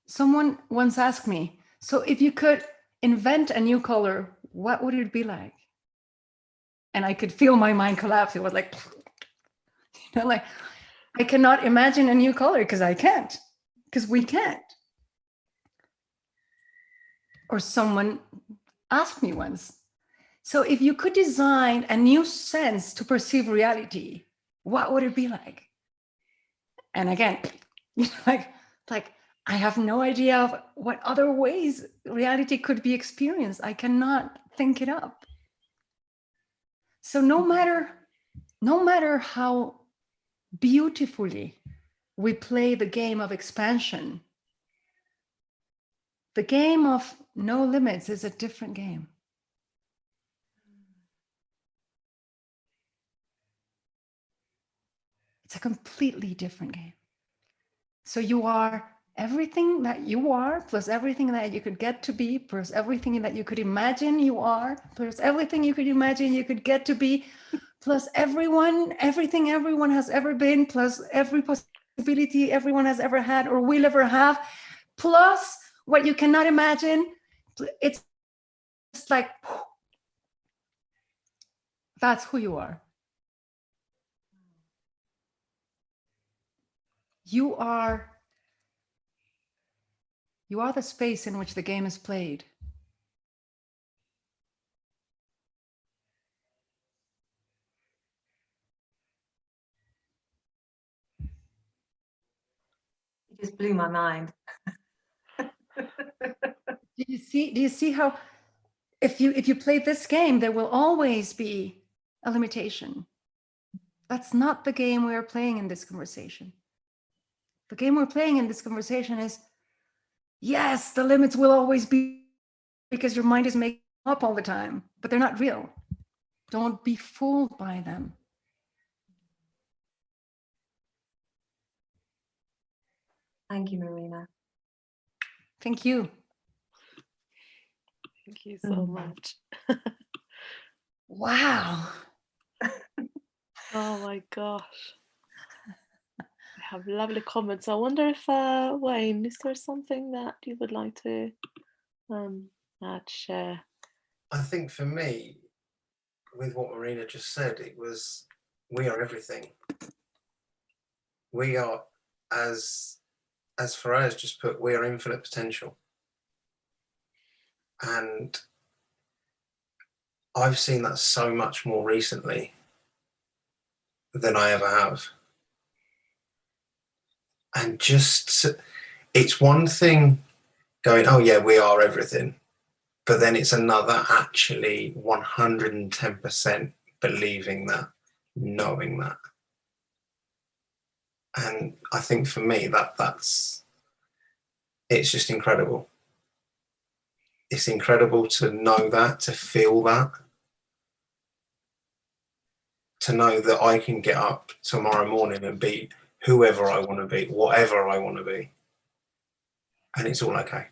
Speaker 3: Someone once asked me, so if you could invent a new color, what would it be like? And I could feel my mind collapse. It was like, like I cannot imagine a new color because I can't, because we can't. Or someone asked me once, so if you could design a new sense to perceive reality, what would it be like? And again, like I have no idea of what other ways reality could be experienced. I cannot think it up. So no matter how beautifully we play the game of expansion, the game of no limits is a different game. It's a completely different game. So you are everything that you are, plus everything that you could get to be, plus everything that you could imagine you are, plus everything you could imagine you could get to be, plus everything everyone has ever been, plus every possibility everyone has ever had or will ever have, plus what you cannot imagine. It's like That's who you are. You are the space in which the game is played.
Speaker 6: You just blew my mind.
Speaker 3: Do you see how if you play this game, there will always be a limitation. That's not the game we are playing in this conversation. The game we're playing in this conversation is, yes, the limits will always be because your mind is making up all the time, but they're not real. Don't be fooled by them.
Speaker 6: Thank you, Marina.
Speaker 3: Thank you.
Speaker 1: Thank you so much.
Speaker 3: Wow.
Speaker 1: Oh my gosh. I have lovely comments. I wonder if, Wayne, is there something that you would like to share?
Speaker 2: I think for me, with what Marina just said, it was, we are everything. We are, as Faraz just put, we are infinite potential. And I've seen that so much more recently than I ever have. And just, it's one thing going, oh yeah, we are everything. But then it's another actually 110% believing that, knowing that. And I think for me, it's just incredible. It's incredible to know that, to feel that, to know that I can get up tomorrow morning and be whoever I want to be, whatever I want to be. And it's all okay.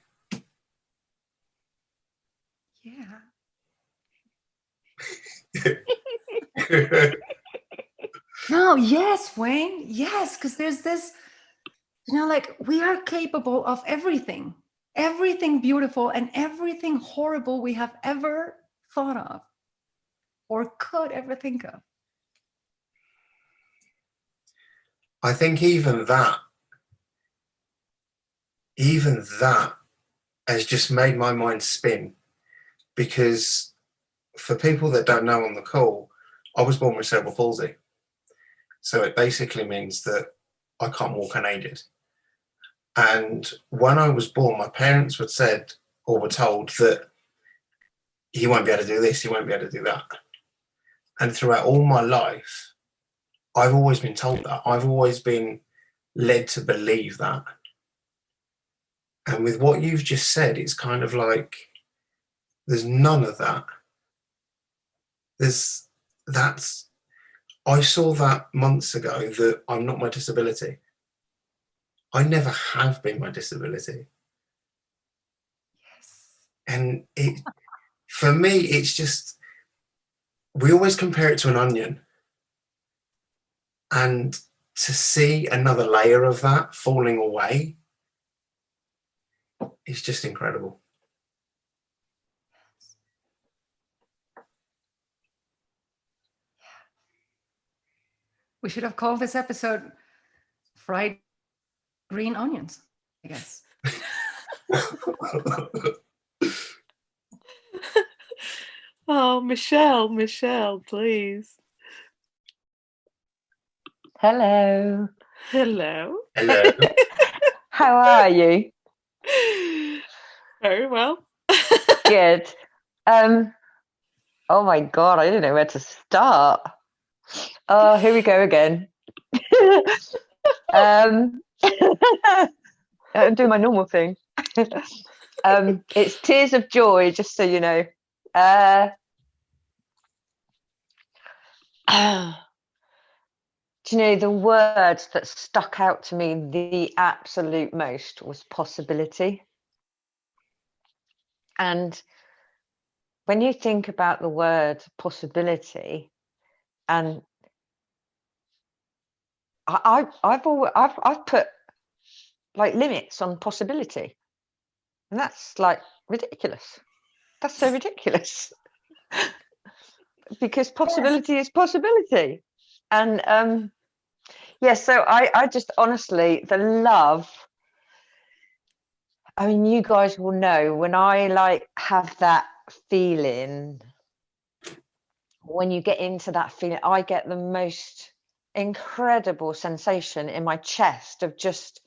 Speaker 3: Yeah. No, yes, Wayne. Yes, because there's this, like we are capable of everything beautiful and everything horrible we have ever thought of or could ever think of.
Speaker 2: I think even that has just made my mind spin, because for people that don't know on the call, I was born with cerebral palsy. So it basically means that I can't walk unaided. And when I was born, my parents were said or were told that he won't be able to do this, he won't be able to do that. And throughout all my life, I've always been told that. I've always been led to believe that. And with what you've just said, it's kind of like there's none of that. I saw that months ago, that I'm not my disability. I never have been my disability.
Speaker 3: Yes.
Speaker 2: And for me, it's just, we always compare it to an onion. And to see another layer of that falling away is just incredible.
Speaker 3: We should have called this episode Fried Green Onions, I guess.
Speaker 1: Oh, Michelle, please.
Speaker 7: Hello.
Speaker 1: Hello.
Speaker 2: Hello.
Speaker 7: How are you?
Speaker 1: Very well.
Speaker 7: Good. Oh my God, I don't know where to start. Oh, here we go again. I'm doing my normal thing. It's tears of joy, just so you know. Do you know, the word that stuck out to me the absolute most was possibility. And when you think about the word possibility, and I've put like limits on possibility, and that's like ridiculous. That's so ridiculous. because possibility is possibility. And so I just honestly, the love, I mean, you guys will know when I like have that feeling, when you get into that feeling, I get the most incredible sensation in my chest of just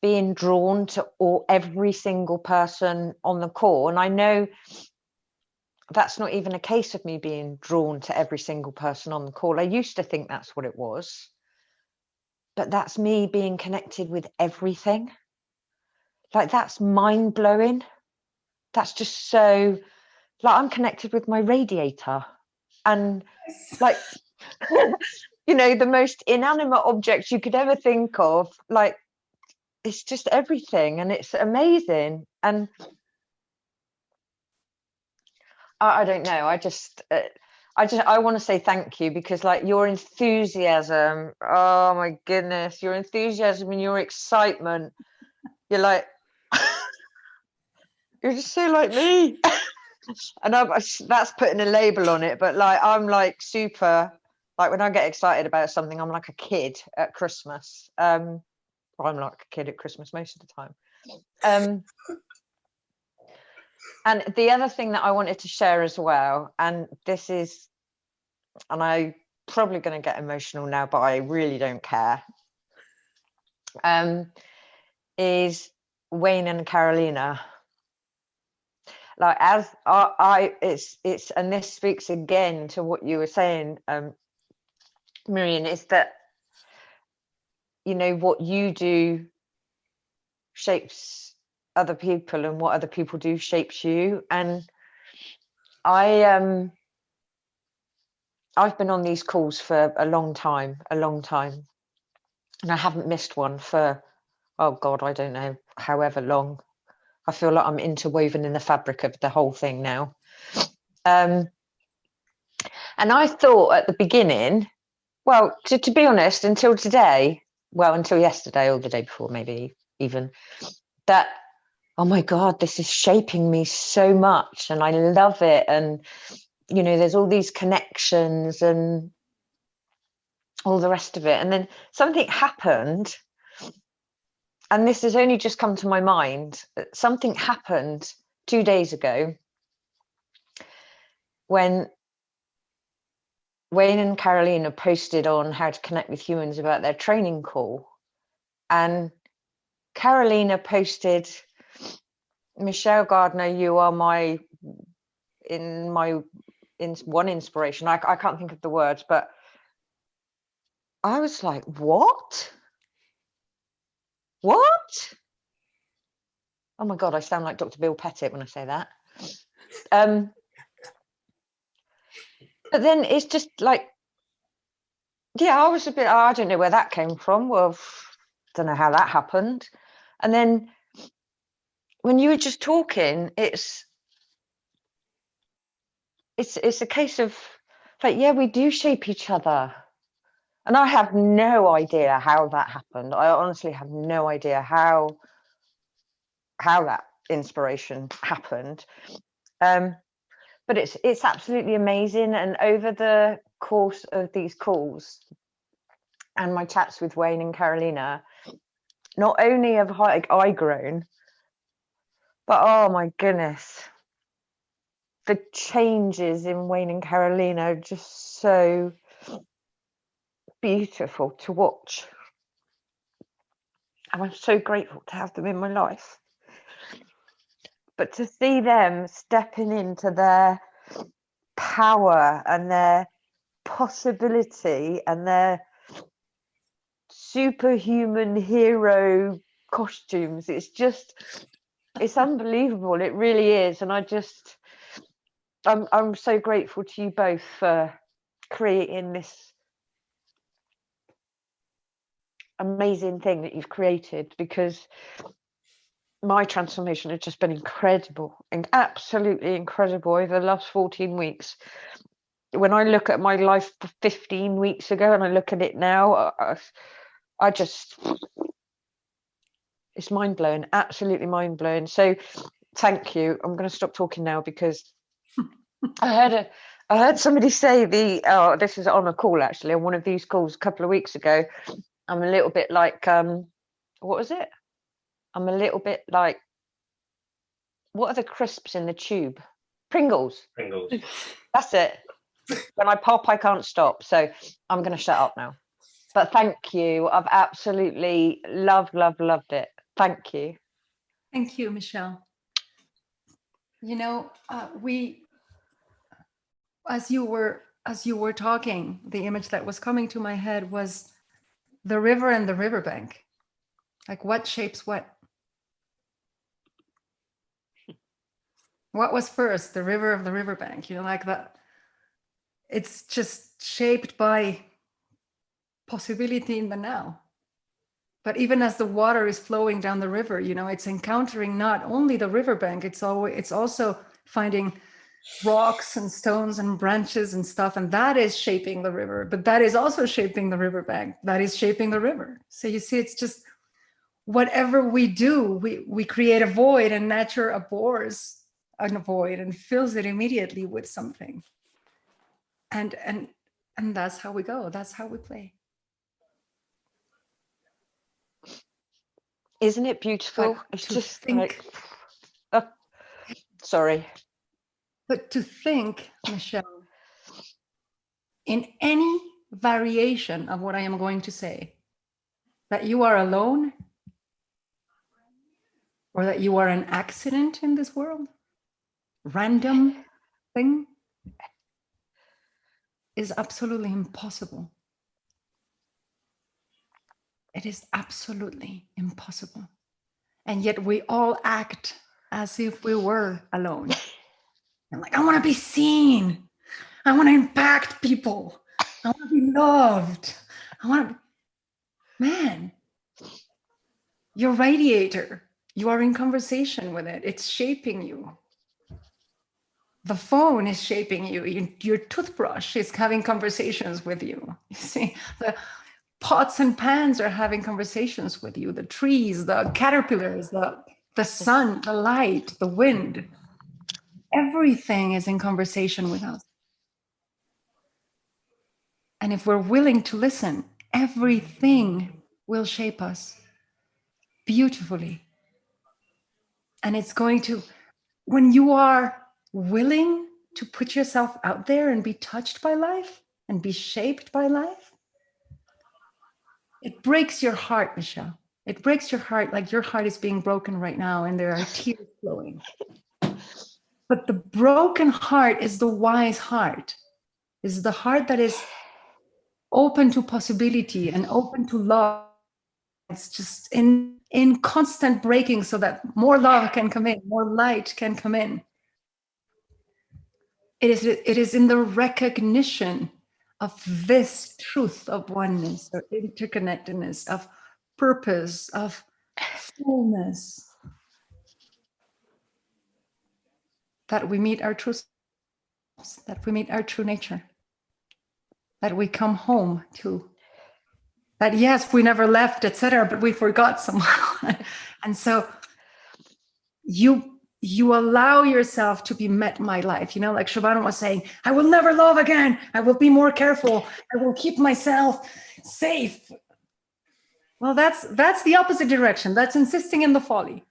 Speaker 7: being drawn to every single person on the call. And I know that's not even a case of me being drawn to every single person on the call. I used to think that's what it was, but that's me being connected with everything. Like, that's mind blowing. That's just so, like, I'm connected with my radiator, and like, you know, the most inanimate object you could ever think of, like, it's just everything, and it's amazing. And I don't know, I want to say thank you, because like your enthusiasm, oh my goodness, your enthusiasm and your excitement, you're like, you're just so like me. And that's putting a label on it, but like, I'm like super, like when I get excited about something, I'm like a kid at Christmas. I'm like a kid at Christmas most of the time. And the other thing that I wanted to share as well, and this is, and I'm probably going to get emotional now, but I really don't care, is Wayne and Carolina. Like, as it's and this speaks again to what you were saying, Miriam, is that, you know, what you do shapes other people, and what other people do shapes you. And I've been on these calls for a long time, and I haven't missed one for, oh God, I don't know, however long. I feel like I'm interwoven in the fabric of the whole thing now. And I thought at the beginning, well, to be honest, until today, well, until yesterday or the day before, maybe even, that, oh my God, this is shaping me so much, and I love it. And, you know, there's all these connections and all the rest of it. And then something happened, and this has only just come to my mind. Something happened 2 days ago when Wayne and Carolina posted on How to Connect with Humans about their training call. And Carolina posted, Michelle Gardner, you are my one inspiration. I can't think of the words, but I was like, what? Oh my God, I sound like Dr. Bill Pettit when I say that. But then it's just like, yeah, I was a bit, I don't know where that came from. Well, don't know how that happened. And then when you were just talking, it's a case of like, yeah, we do shape each other. And I have no idea how that happened. I honestly have no idea how that inspiration happened. But it's absolutely amazing. And over the course of these calls and my chats with Wayne and Carolina, not only have I grown, but oh my goodness, the changes in Wayne and Carolina are just so beautiful to watch. And I'm so grateful to have them in my life. But to see them stepping into their power and their possibility and their superhuman hero costumes, it's unbelievable. It really is. And I'm so grateful to you both for creating this amazing thing that you've created, because my transformation has just been incredible and absolutely incredible over the last 14 weeks. When I look at my life 15 weeks ago and I look at it now, I just, it's mind-blowing, absolutely mind-blowing. So thank you. I'm going to stop talking now, because I I heard somebody say this is on a call actually, on one of these calls a couple of weeks ago. I'm a little bit like, what was it? I'm a little bit like, what are the crisps in the tube? Pringles.
Speaker 2: Pringles.
Speaker 7: That's it. When I pop, I can't stop. So I'm going to shut up now. But thank you. I've absolutely loved it. Thank you.
Speaker 3: Thank you, Michelle. You know, as you were talking, the image that was coming to my head was the river and the riverbank. Like, what shapes what? What was first, the river of the riverbank? You know, like that. It's just shaped by possibility in the now. But even as the water is flowing down the river, you know, it's encountering not only the riverbank, it's also finding rocks and stones and branches and stuff, and that is shaping the river. But that is also shaping the riverbank. That is shaping the river. So you see, it's just whatever we do, we create a void, and nature abhors a void and fills it immediately with something. And that's how we go. That's how we play.
Speaker 7: Isn't it beautiful?
Speaker 3: But
Speaker 7: It's
Speaker 3: to
Speaker 7: just
Speaker 3: think,
Speaker 7: like, sorry.
Speaker 3: but to think, Michelle, in any variation of what I am going to say, that you are alone, or that you are an accident in this world, random thing, is absolutely impossible. It is absolutely impossible. And yet we all act as if we were alone. I'm like, I want to be seen. I want to impact people. I want to be loved. I want to, man, your radiator, you are in conversation with it. It's shaping you. The phone is shaping you. Your toothbrush is having conversations with you. You see, the pots and pans are having conversations with you. The trees, the caterpillars, the sun, the light, the wind. Everything is in conversation with us. And if we're willing to listen, everything will shape us beautifully. And it's going to, when you are willing to put yourself out there and be touched by life and be shaped by life, it breaks your heart, Michelle. It breaks your heart, like your heart is being broken right now and there are tears flowing. But the broken heart is the wise heart, is the heart that is open to possibility and open to love. It's just in constant breaking so that more love can come in, more light can come in. It is in the recognition of this truth of oneness or interconnectedness, of purpose, of fullness, that we meet our true selves, that we meet our true nature, that we come home to. That yes, we never left, etc., but we forgot somehow. And so you allow yourself to be met by life. You know, like Shobana was saying, I will never love again. I will be more careful. I will keep myself safe. Well, that's the opposite direction. That's insisting in the folly.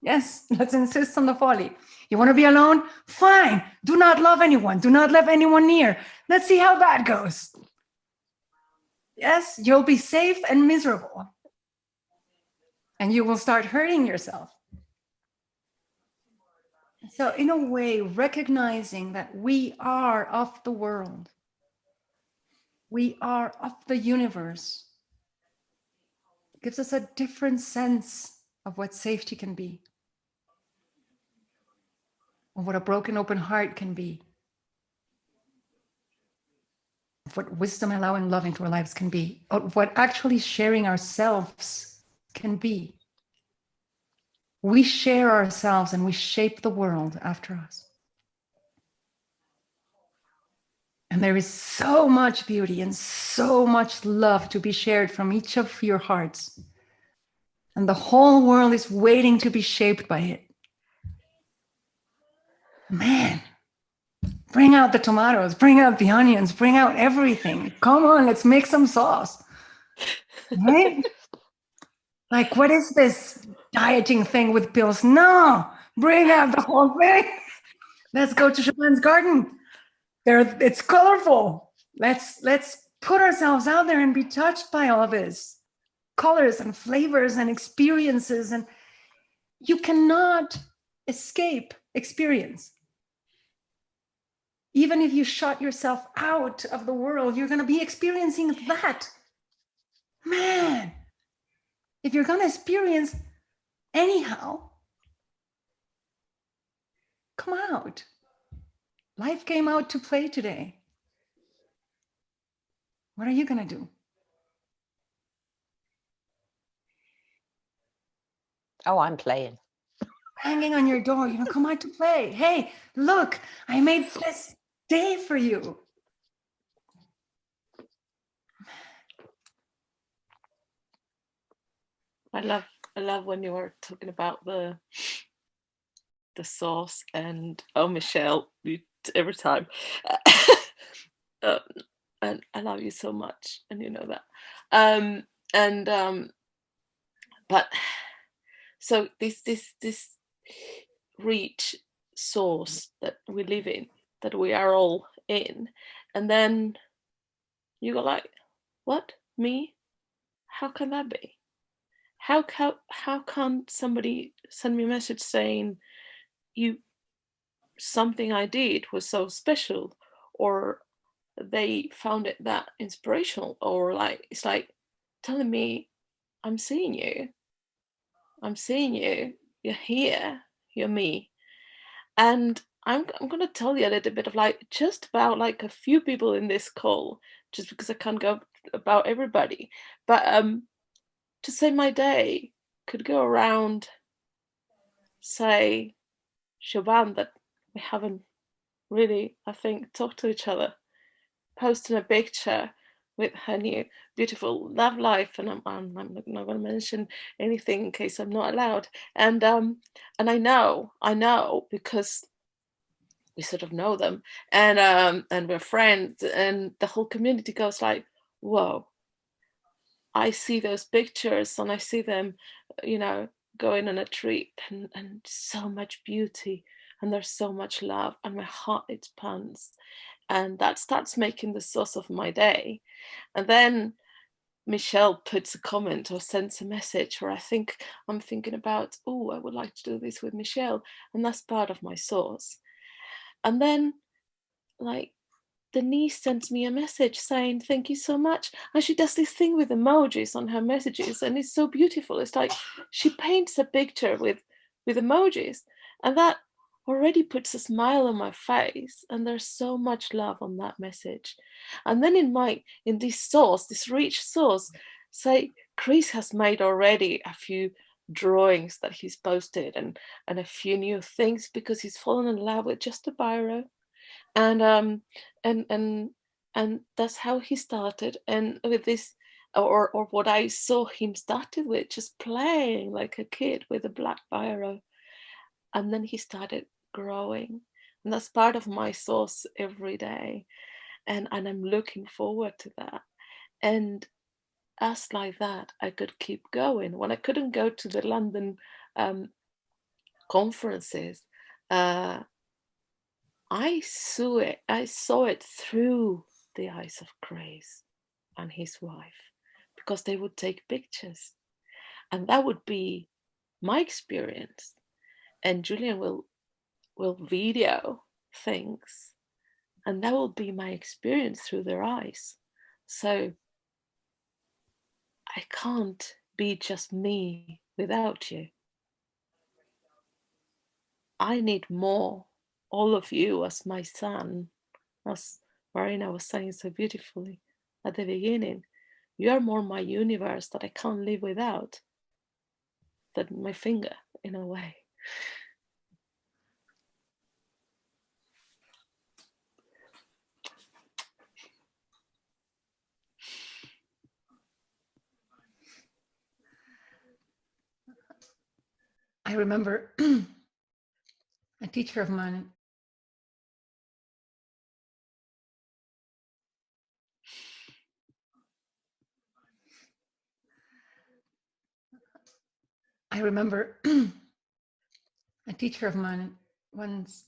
Speaker 3: Yes, let's insist on the folly. You want to be alone? Fine. Do not love anyone. Do not let anyone near. Let's see how that goes. Yes, you'll be safe and miserable. And you will start hurting yourself. So in a way, recognizing that we are of the world, we are of the universe, gives us a different sense of what safety can be, of what a broken open heart can be, of what wisdom allowing love into our lives can be, of what actually sharing ourselves can be. We share ourselves and we shape the world after us. And there is so much beauty and so much love to be shared from each of your hearts. And the whole world is waiting to be shaped by it. Man, bring bring out the tomatoes, bring out the onions, bring out everything. Come on, let's make some sauce. Right? Like, what is this dieting thing with pills? No, bring out the whole thing. Let's go to Chopin's garden. It's colorful. Let's put ourselves out there and be touched by all this colors and flavors and experiences. And you cannot escape experience. Even if you shut yourself out of the world, you're going to be experiencing that. Man, if you're going to experience anyhow, come out. Life came out to play today. What are you going to do?
Speaker 7: Oh, I'm playing.
Speaker 3: Hanging on your door, come out to play. Hey, look, I made this day for you.
Speaker 1: I love when you were talking about the sauce, and Michelle, every time. And I love you so much, and you know that. But so this rich source that we live in, that we are all in, and then you go like, what, me? How can that be? How can somebody send me a message saying something I did was so special, or they found it that inspirational, or like it's like telling me, I'm seeing you, you're here, you're me. And I'm gonna tell you a little bit of like just about like a few people in this call, just because I can't go about everybody, but to say my day could go around, say, Siobhan, that we haven't really, I think, talked to each other, posting a picture with her new beautiful love life, and I'm not going to mention anything in case I'm not allowed. And I know because we sort of know them, and we're friends, and the whole community goes like, whoa, I see those pictures and I see them, going on a trip, and so much beauty, and there's so much love, and my heart expands, and that starts making the source of my day. And then Michelle puts a comment or sends a message, or I'm thinking about, oh, I would like to do this with Michelle, and that's part of my source. And then, like, Denise sends me a message saying thank you so much, and she does this thing with emojis on her messages, and it's so beautiful. It's like she paints a picture with emojis, and that already puts a smile on my face, and there's so much love on that message. And then in this rich sauce, say Chris has made already a few drawings that he's posted, and a few new things, because he's fallen in love with just a biro, and and that's how he started. And with this, or what I saw him started with, just playing like a kid with a black biro, and then he started growing, and that's part of my source every day, and I'm looking forward to that. And as like that, I could keep going. When I couldn't go to the London conferences, I saw it through the eyes of Grace and his wife, because they would take pictures, and that would be my experience, and Julian will video things, and that will be my experience through their eyes. So I can't be just me without you. I need more, all of you as my son, as Marina was saying so beautifully at the beginning. You are more my universe that I can't live without than my finger, in a way.
Speaker 3: I remember a teacher of mine I remember a teacher of mine once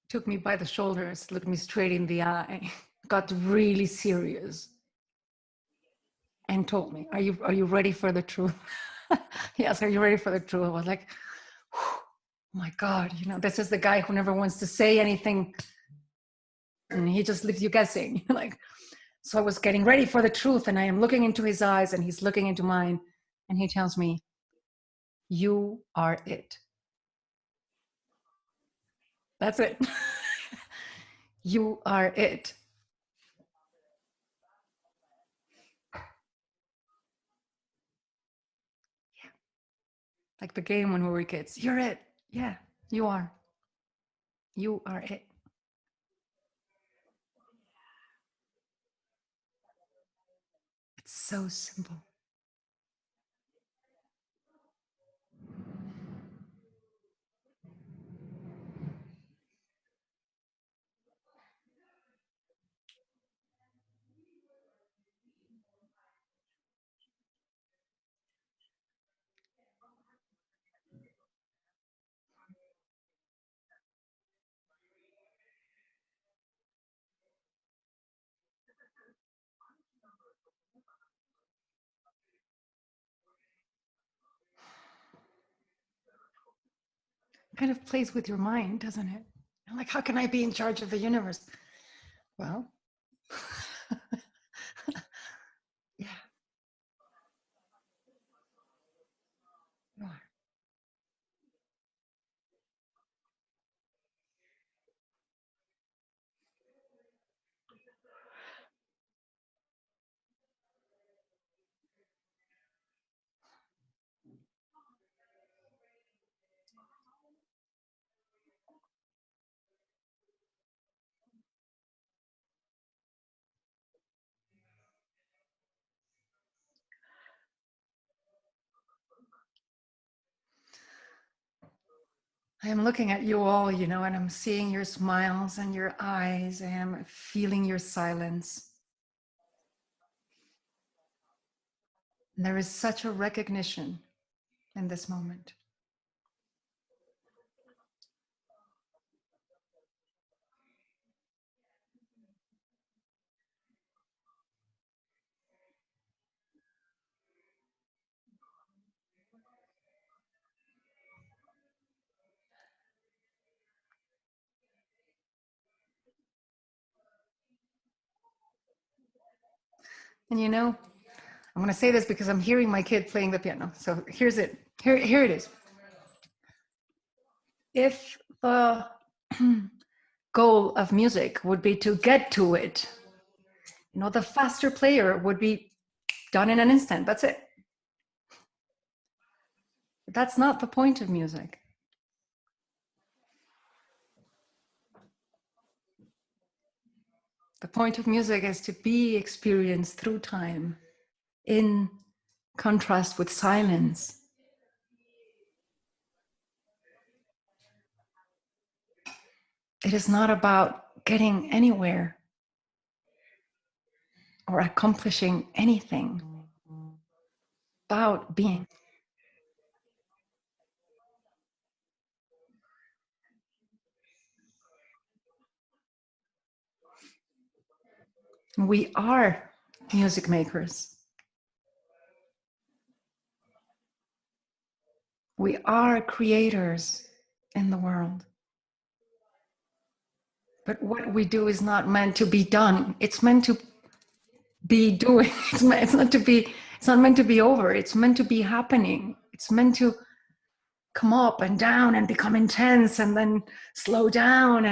Speaker 3: took me by the shoulders, looked me straight in the eye, got really serious, and told me, are you ready for the truth? Yes, are you ready for the truth? I was like, oh my God, you know, this is the guy who never wants to say anything, and he just leaves you guessing. Like, so I was getting ready for the truth, and I am looking into his eyes, and he's looking into mine, and he tells me, you are it. That's it. You are it. Yeah. Like the game when we were kids. You're it. Yeah, you are. You are it. It's so simple. Kind of plays with your mind, doesn't it? Like, how can I be in charge of the universe? Well, yeah, you are. I am looking at you all, you know, and I'm seeing your smiles and your eyes. I am feeling your silence. And there is such a recognition in this moment. And you know, I'm going to say this because I'm hearing my kid playing the piano. So here's it. Here it is. If the goal of music would be to get to it, you know, the faster player would be done in an instant. That's it. But that's not the point of music. The point of music is to be experienced through time in contrast with silence. It is not about getting anywhere or accomplishing anything, about being. We are music makers. We are creators in the world. But what we do is not meant to be done. It's meant to be doing. It's not meant to be over. It's meant to be happening. It's meant to come up and down and become intense and then slow down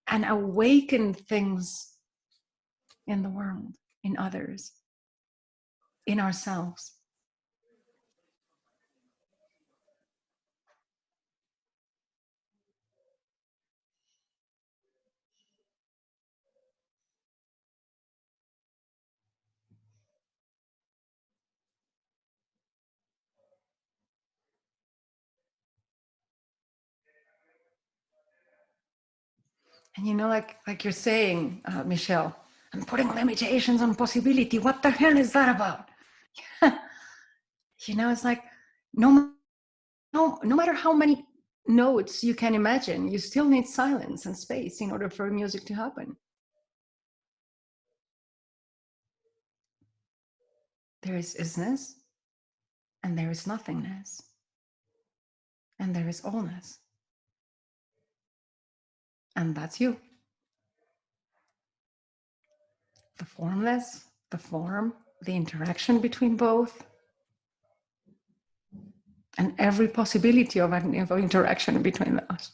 Speaker 3: and awaken things in the world, in others, in ourselves. And you know, like you're saying, Michelle, I'm putting limitations on possibility. What the hell is that about? You know, it's like no matter how many notes you can imagine, you still need silence and space in order for music to happen. There is isness, and there is nothingness, and there is allness. And that's you. The formless, the form, the interaction between both, and every possibility of an interaction between us.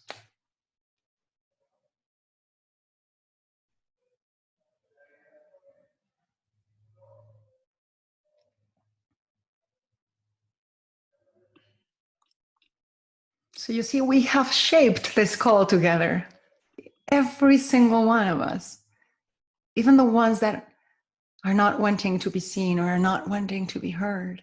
Speaker 3: So you see, we have shaped this call together. Every single one of us, even the ones that are not wanting to be seen or are not wanting to be heard,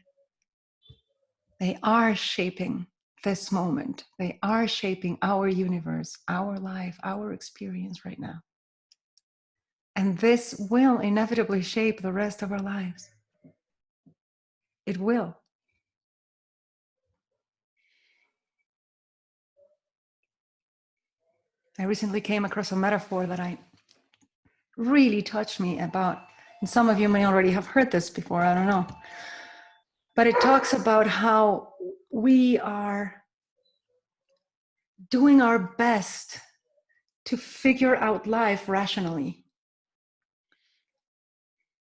Speaker 3: they are shaping this moment. They are shaping our universe, our life, our experience right now. And this will inevitably shape the rest of our lives. It will. I recently came across a metaphor that really touched me about, and some of you may already have heard this before, I don't know. But it talks about how we are doing our best to figure out life rationally.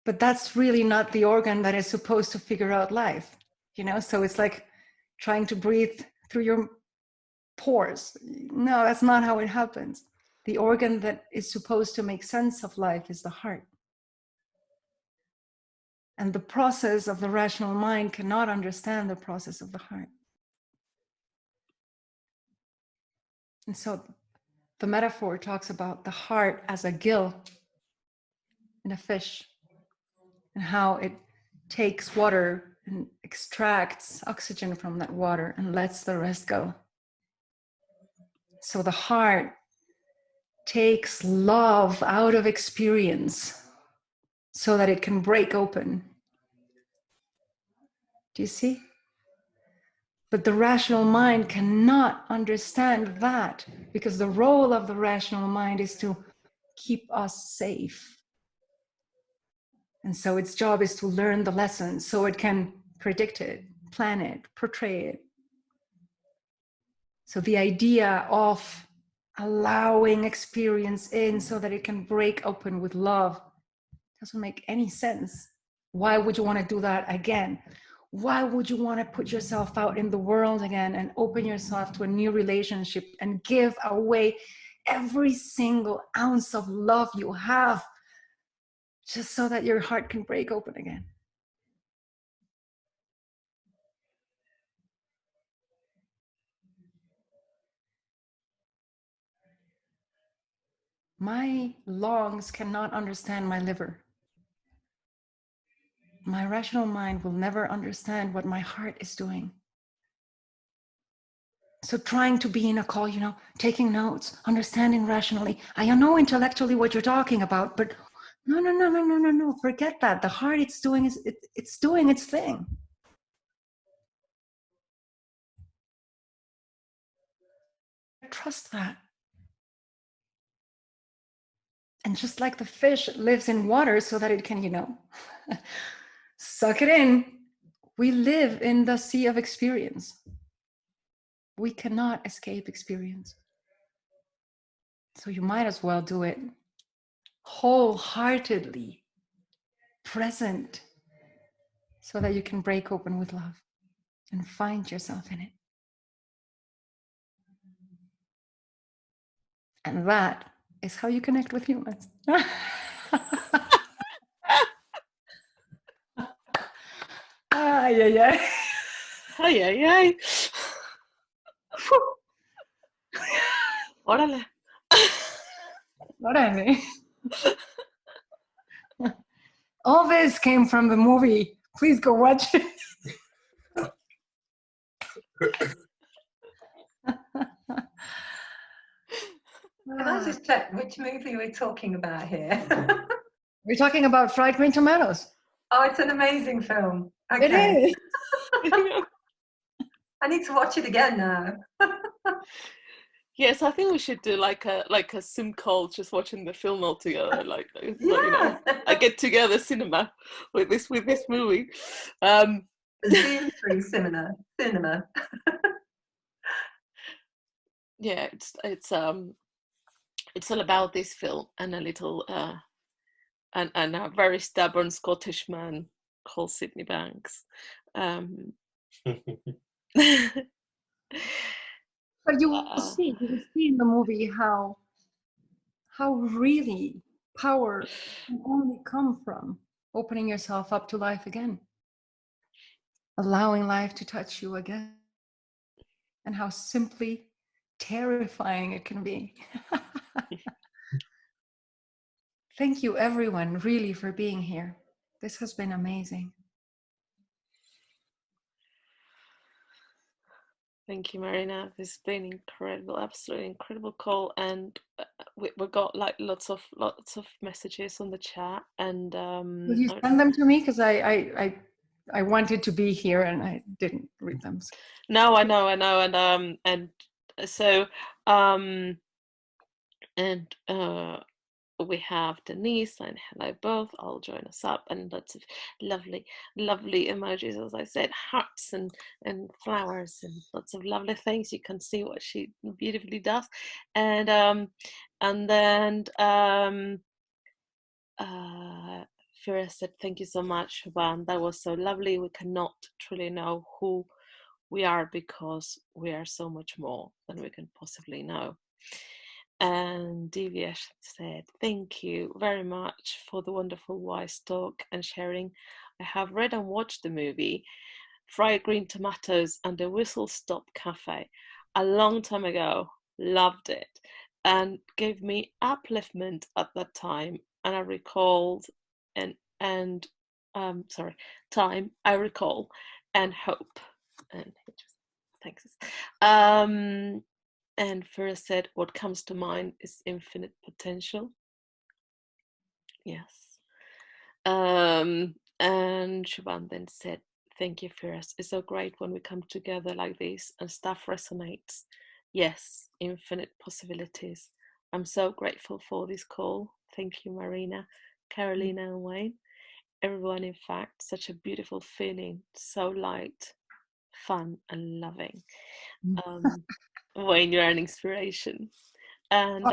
Speaker 3: But that's really not the organ that is supposed to figure out life, you know? So it's like trying to breathe through your pores. No, that's not how it happens. The organ that is supposed to make sense of life is the heart. And the process of the rational mind cannot understand the process of the heart. And so the metaphor talks about the heart as a gill in a fish, and how it takes water and extracts oxygen from that water and lets the rest go. So the heart takes love out of experience so that it can break open. Do you see? But the rational mind cannot understand that, because the role of the rational mind is to keep us safe. And so its job is to learn the lessons so it can predict it, plan it, portray it. So the idea of allowing experience in so that it can break open with love doesn't make any sense. Why would you want to do that again? Why would you want to put yourself out in the world again and open yourself to a new relationship and give away every single ounce of love you have just so that your heart can break open again? My lungs cannot understand my liver. My rational mind will never understand what my heart is doing. So trying to be in a call, you know, taking notes, understanding rationally. I know intellectually what you're talking about, but no. Forget that. The heart, it's doing its thing. Trust that. And just like the fish lives in water so that it can, you know, suck it in, we live in the sea of experience. We cannot escape experience. So you might as well do it wholeheartedly, present, so that you can break open with love and find yourself in it. And that is how you connect with humans. Ay, ay, ay.
Speaker 1: Ay, ay, ay. Órale.
Speaker 3: Órale. All this came from the movie. Please go watch it.
Speaker 6: Can I just check which movie we're talking about here?
Speaker 3: We're talking about Fried Green Tomatoes.
Speaker 6: Oh, it's an amazing film. Okay.
Speaker 3: It is.
Speaker 6: I need to watch it again now.
Speaker 1: Yes, I think we should do like a Zoom call, just watching the film all together. Like you know,
Speaker 6: Yeah.
Speaker 1: I get together cinema with this movie.
Speaker 6: Zoom through cinema.
Speaker 1: Yeah, it's all about this film and a little and a very stubborn Scottish man called Sydney Banks.
Speaker 3: But you will see in the movie how really power can only come from opening yourself up to life again, allowing life to touch you again, and how simply terrifying it can be. Thank you, everyone, really, for being here. This has been amazing.
Speaker 1: Thank you, Marina. This has been incredible, absolutely incredible call, and we got like lots of messages on the chat, and
Speaker 3: Will you send them to me? Because I wanted to be here and I didn't read them. So.
Speaker 1: No, I know, and so we have Denise and hello both. I'll join us up, and lots of lovely emojis, as I said, hearts and flowers and lots of lovely things. You can see what she beautifully does, and then Fira said, thank you so much, Siobhan. That was so lovely. We cannot truly know who we are because we are so much more than we can possibly know. And Divya said, thank you very much for the wonderful wise talk and sharing. I have read and watched the movie Fried Green Tomatoes and the Whistle Stop Cafe a long time ago. Loved it and gave me upliftment at that time. And I recalled time I recall and hope. And thanks. And Fira said, what comes to mind is infinite potential. Yes. And Siobhan then said, thank you, Firas. It's so great when we come together like this and stuff resonates. Yes, infinite possibilities. I'm so grateful for this call. Thank you, Marina, Carolina, and Wayne. Everyone, in fact, such a beautiful feeling, so light, fun, and loving. Wayne, you're an inspiration. And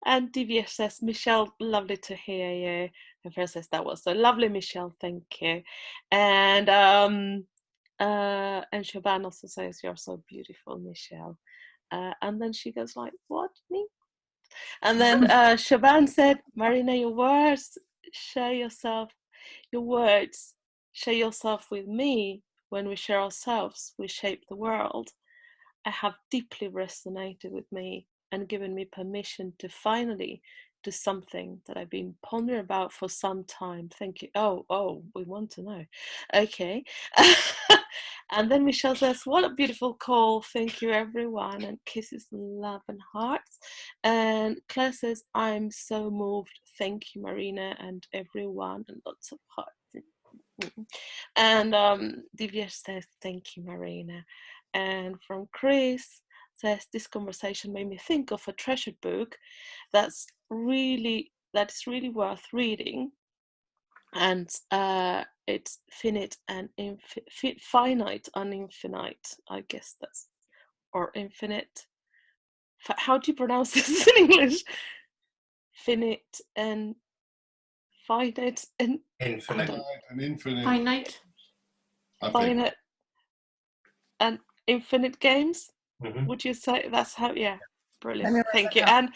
Speaker 1: and Divya says, Michelle, lovely to hear you. And Fred says, that was so lovely, Michelle, thank you. And Siobhan also says, you're so beautiful, Michelle. And then she goes like, what, me? And then Siobhan said, Marina, your words share yourself with me. When we share ourselves, we shape the world. I have deeply resonated with me and given me permission to finally do something that I've been pondering about for some time. Thank you. Oh, we want to know. Okay. And then Michelle says, what a beautiful call. Thank you, everyone. And kisses and love and hearts. And Claire says, I'm so moved. Thank you, Marina, and everyone. And lots of hearts. And Divya says, thank you, Marina. And from Chris says, this conversation made me think of a treasured book that's really worth reading. And it's finite and finite and infinite, I guess that's, or infinite. How do you pronounce this in English? Finite and finite and
Speaker 2: Infinite.
Speaker 4: And infinite.
Speaker 8: Finite.
Speaker 1: Finite and infinite games.
Speaker 2: Mm-hmm.
Speaker 1: Would you say that's how? Yeah, brilliant.
Speaker 3: Let me
Speaker 1: Thank
Speaker 3: write
Speaker 1: you.
Speaker 3: that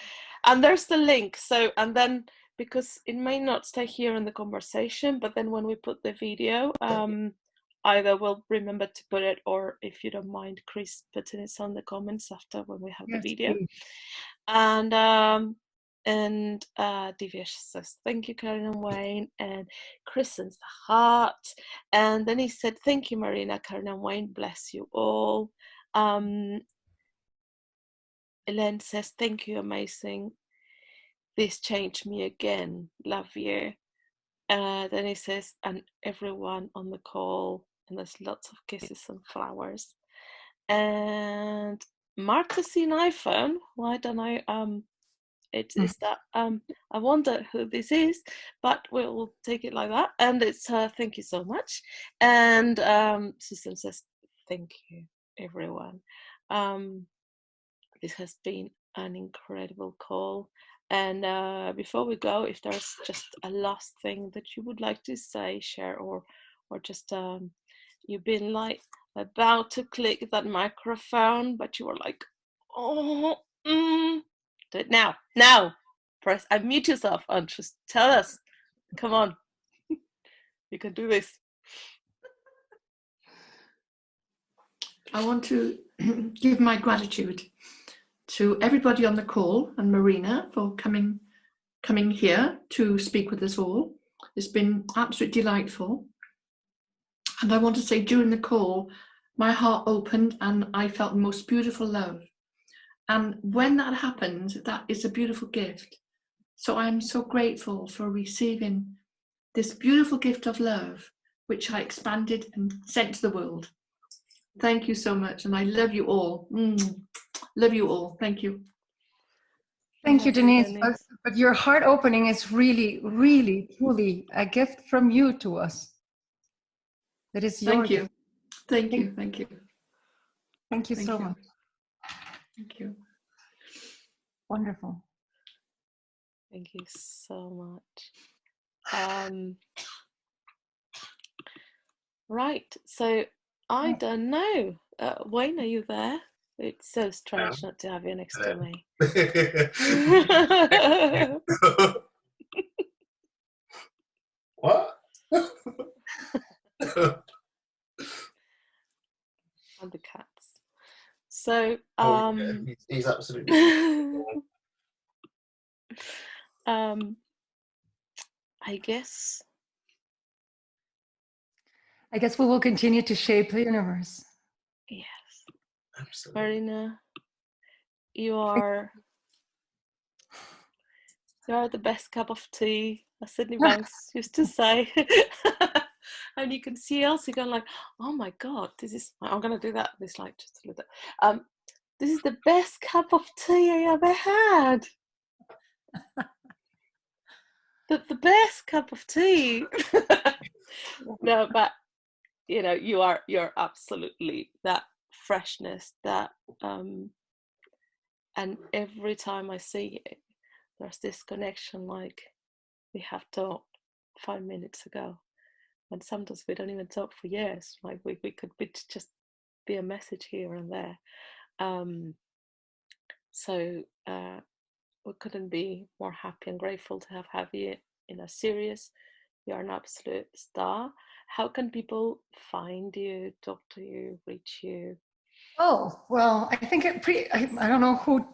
Speaker 1: And there's the link. So, and then because it may not stay here in the conversation, but then when we put the video, either we'll remember to put it, or if you don't mind, Chris putting it on the comments after when we have
Speaker 3: Yes,
Speaker 1: the video.
Speaker 3: please.
Speaker 1: And Divya says, thank you, Karen and Wayne. And Chris sends the heart. And then he said, thank you, Marina, Karen and Wayne. Bless you all. Elaine says, thank you, amazing. This changed me again. Love you. Then he says, and everyone on the call, and there's lots of kisses and flowers. And Marta's seen iPhone. Why don't I? It is that I wonder who this is, but we'll take it like that. And it's thank you so much. And Susan says, thank you, everyone. This has been an incredible call. And before we go, if there's just a last thing that you would like to say, share, or just you've been like about to click that microphone, but you were like, oh, do it now. Press unmute yourself and just tell us. Come on, you can do this.
Speaker 8: I want to give my gratitude to everybody on the call and Marina for coming here to speak with us all. It's been absolutely delightful. And I want to say during the call, my heart opened and I felt the most beautiful love. And when that happens, that is a beautiful gift. So I'm so grateful for receiving this beautiful gift of love, which I expanded and sent to the world. Thank you so much. And I love you all. Love you all. Thank you.
Speaker 3: Thank you, Denise. But your heart opening is really, really, truly a gift from you to us. That is your
Speaker 8: Thank you.
Speaker 3: gift.
Speaker 8: Thank you. Thank you.
Speaker 3: Thank you so much.
Speaker 8: Thank you.
Speaker 3: Wonderful.
Speaker 1: Thank you so much. Right. So I don't know. Wayne, are you there? It's so strange not to have you next to me.
Speaker 2: What?
Speaker 1: And the cats. So
Speaker 2: he's absolutely
Speaker 1: I guess
Speaker 3: we will continue to shape the universe.
Speaker 1: Yes.
Speaker 2: absolutely.
Speaker 1: Marina, you are the best cup of tea, as Sydney Banks used to say. And you can see Elsie going like, oh my God, this is, I'm going to do that, this like just a little bit. This is the best cup of tea I ever had. the best cup of tea. No, but you know, you're absolutely that freshness, that and every time I see you, there's this connection like we have talked 5 minutes ago. And sometimes we don't even talk for years. Like we could just be a message here and there. So we couldn't be more happy and grateful to have you in a series. You're an absolute star. How can people find you, talk to you, reach you?
Speaker 3: Oh, well, I think I don't know who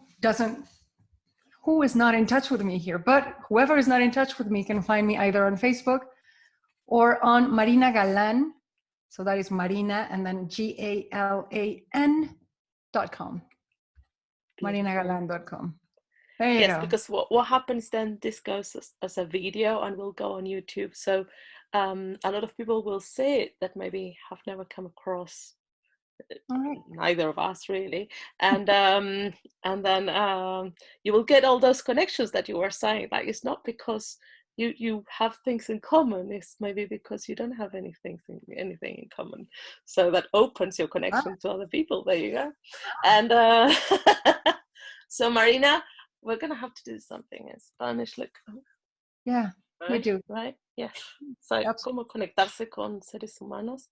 Speaker 3: is not in touch with me here, but whoever is not in touch with me can find me either on Facebook or on Marina Galan. So that is Marina and then GALAN.com. MarinaGalan.com. There you go.
Speaker 1: Because what happens then, this goes as a video and will go on YouTube. So a lot of people will see it that maybe have never come across neither of us really, and then you will get all those connections that you were saying. Like it's not because you have things in common, it's maybe because you don't have anything in common, so that opens your connection to other people. There you go. And so Marina, we're gonna have to do something in Spanish. Look,
Speaker 3: yeah, we do,
Speaker 1: right? Yes. So como conectarse con seres humanos,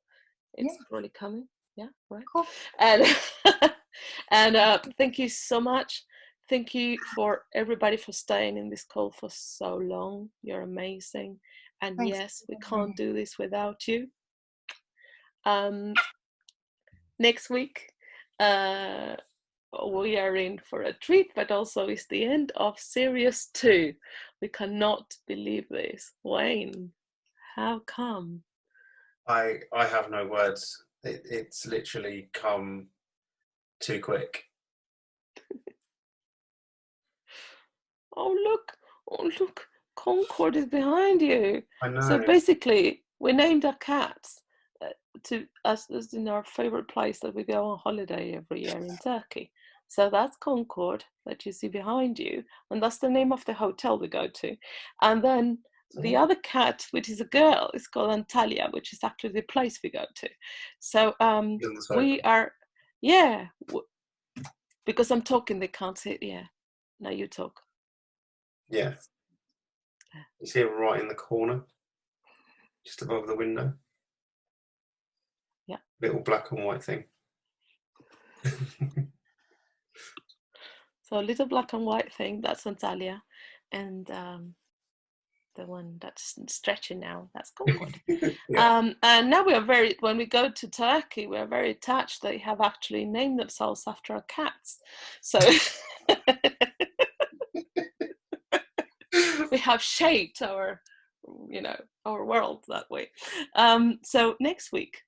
Speaker 1: it's probably coming. Yeah, right.
Speaker 3: Cool.
Speaker 1: And thank you so much. Thank you for everybody for staying in this call for so long. You're amazing. And
Speaker 3: Thanks.
Speaker 1: Yes, we can't do this without you. Next week, we are in for a treat, but also it's the end of series 2. We cannot believe this. Wayne, how come?
Speaker 2: I have no words. It's literally come too quick.
Speaker 1: Oh look, Concord is behind you.
Speaker 2: I know.
Speaker 1: So basically, we named our cats to us as in our favorite place that we go on holiday every year in Turkey. So that's Concord that you see behind you, and that's the name of the hotel we go to. And then the other cat, which is a girl, is called Antalya, which is actually the place we go to. So we are, yeah, because I'm talking, they can't see it. Yeah, now you talk.
Speaker 2: Yeah. You see it right in the corner, just above the window.
Speaker 1: Yeah.
Speaker 2: Little black and white thing.
Speaker 1: So a little black and white thing, that's Antalya. And the one that's stretching now, that's Concord.
Speaker 2: Yeah.
Speaker 1: And now we are when we go to Turkey, we're very attached. They have actually named themselves after our cats. So we have shaped our world that way. So next week,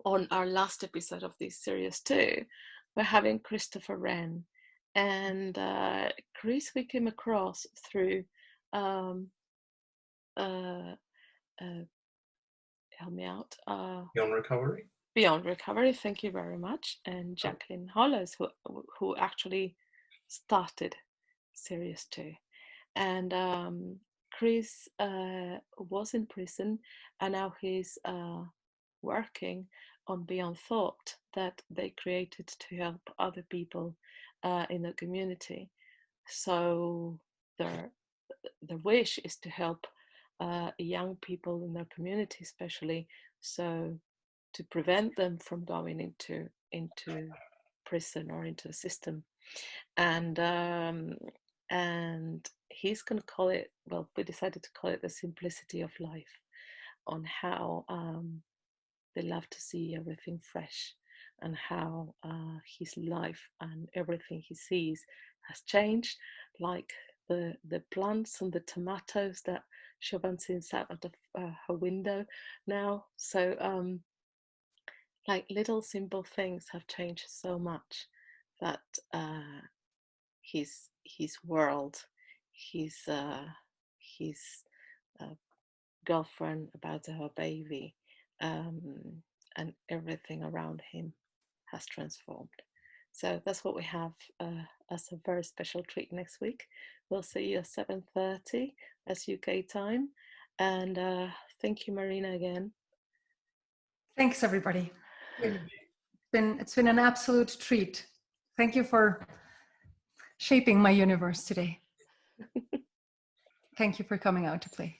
Speaker 1: on our last episode of this series 2, we're having Christopher Wren. And Chris we came across through help me out.
Speaker 2: Beyond Recovery.
Speaker 1: Beyond Recovery, thank you very much. And Jacqueline Hollows, who actually started series 2. And Chris was in prison, and now he's working on Beyond Thought that they created to help other people in the community. So their wish is to help young people in their community, especially, so to prevent them from going into prison or into the system. And he's going to call it, well, we decided to call it the simplicity of life, on how they love to see everything fresh, and how his life and everything he sees has changed, like the plants and the tomatoes that Siobhan sees out of her window now. So like little simple things have changed so much that his world, his girlfriend about to have a baby, and everything around him has transformed. So that's what we have as a very special treat next week. We'll see you at 7:30 as UK time. And thank you, Marina, again.
Speaker 3: Thanks, everybody. It's been an absolute treat. Thank you for shaping my universe today. Thank you for coming out to play.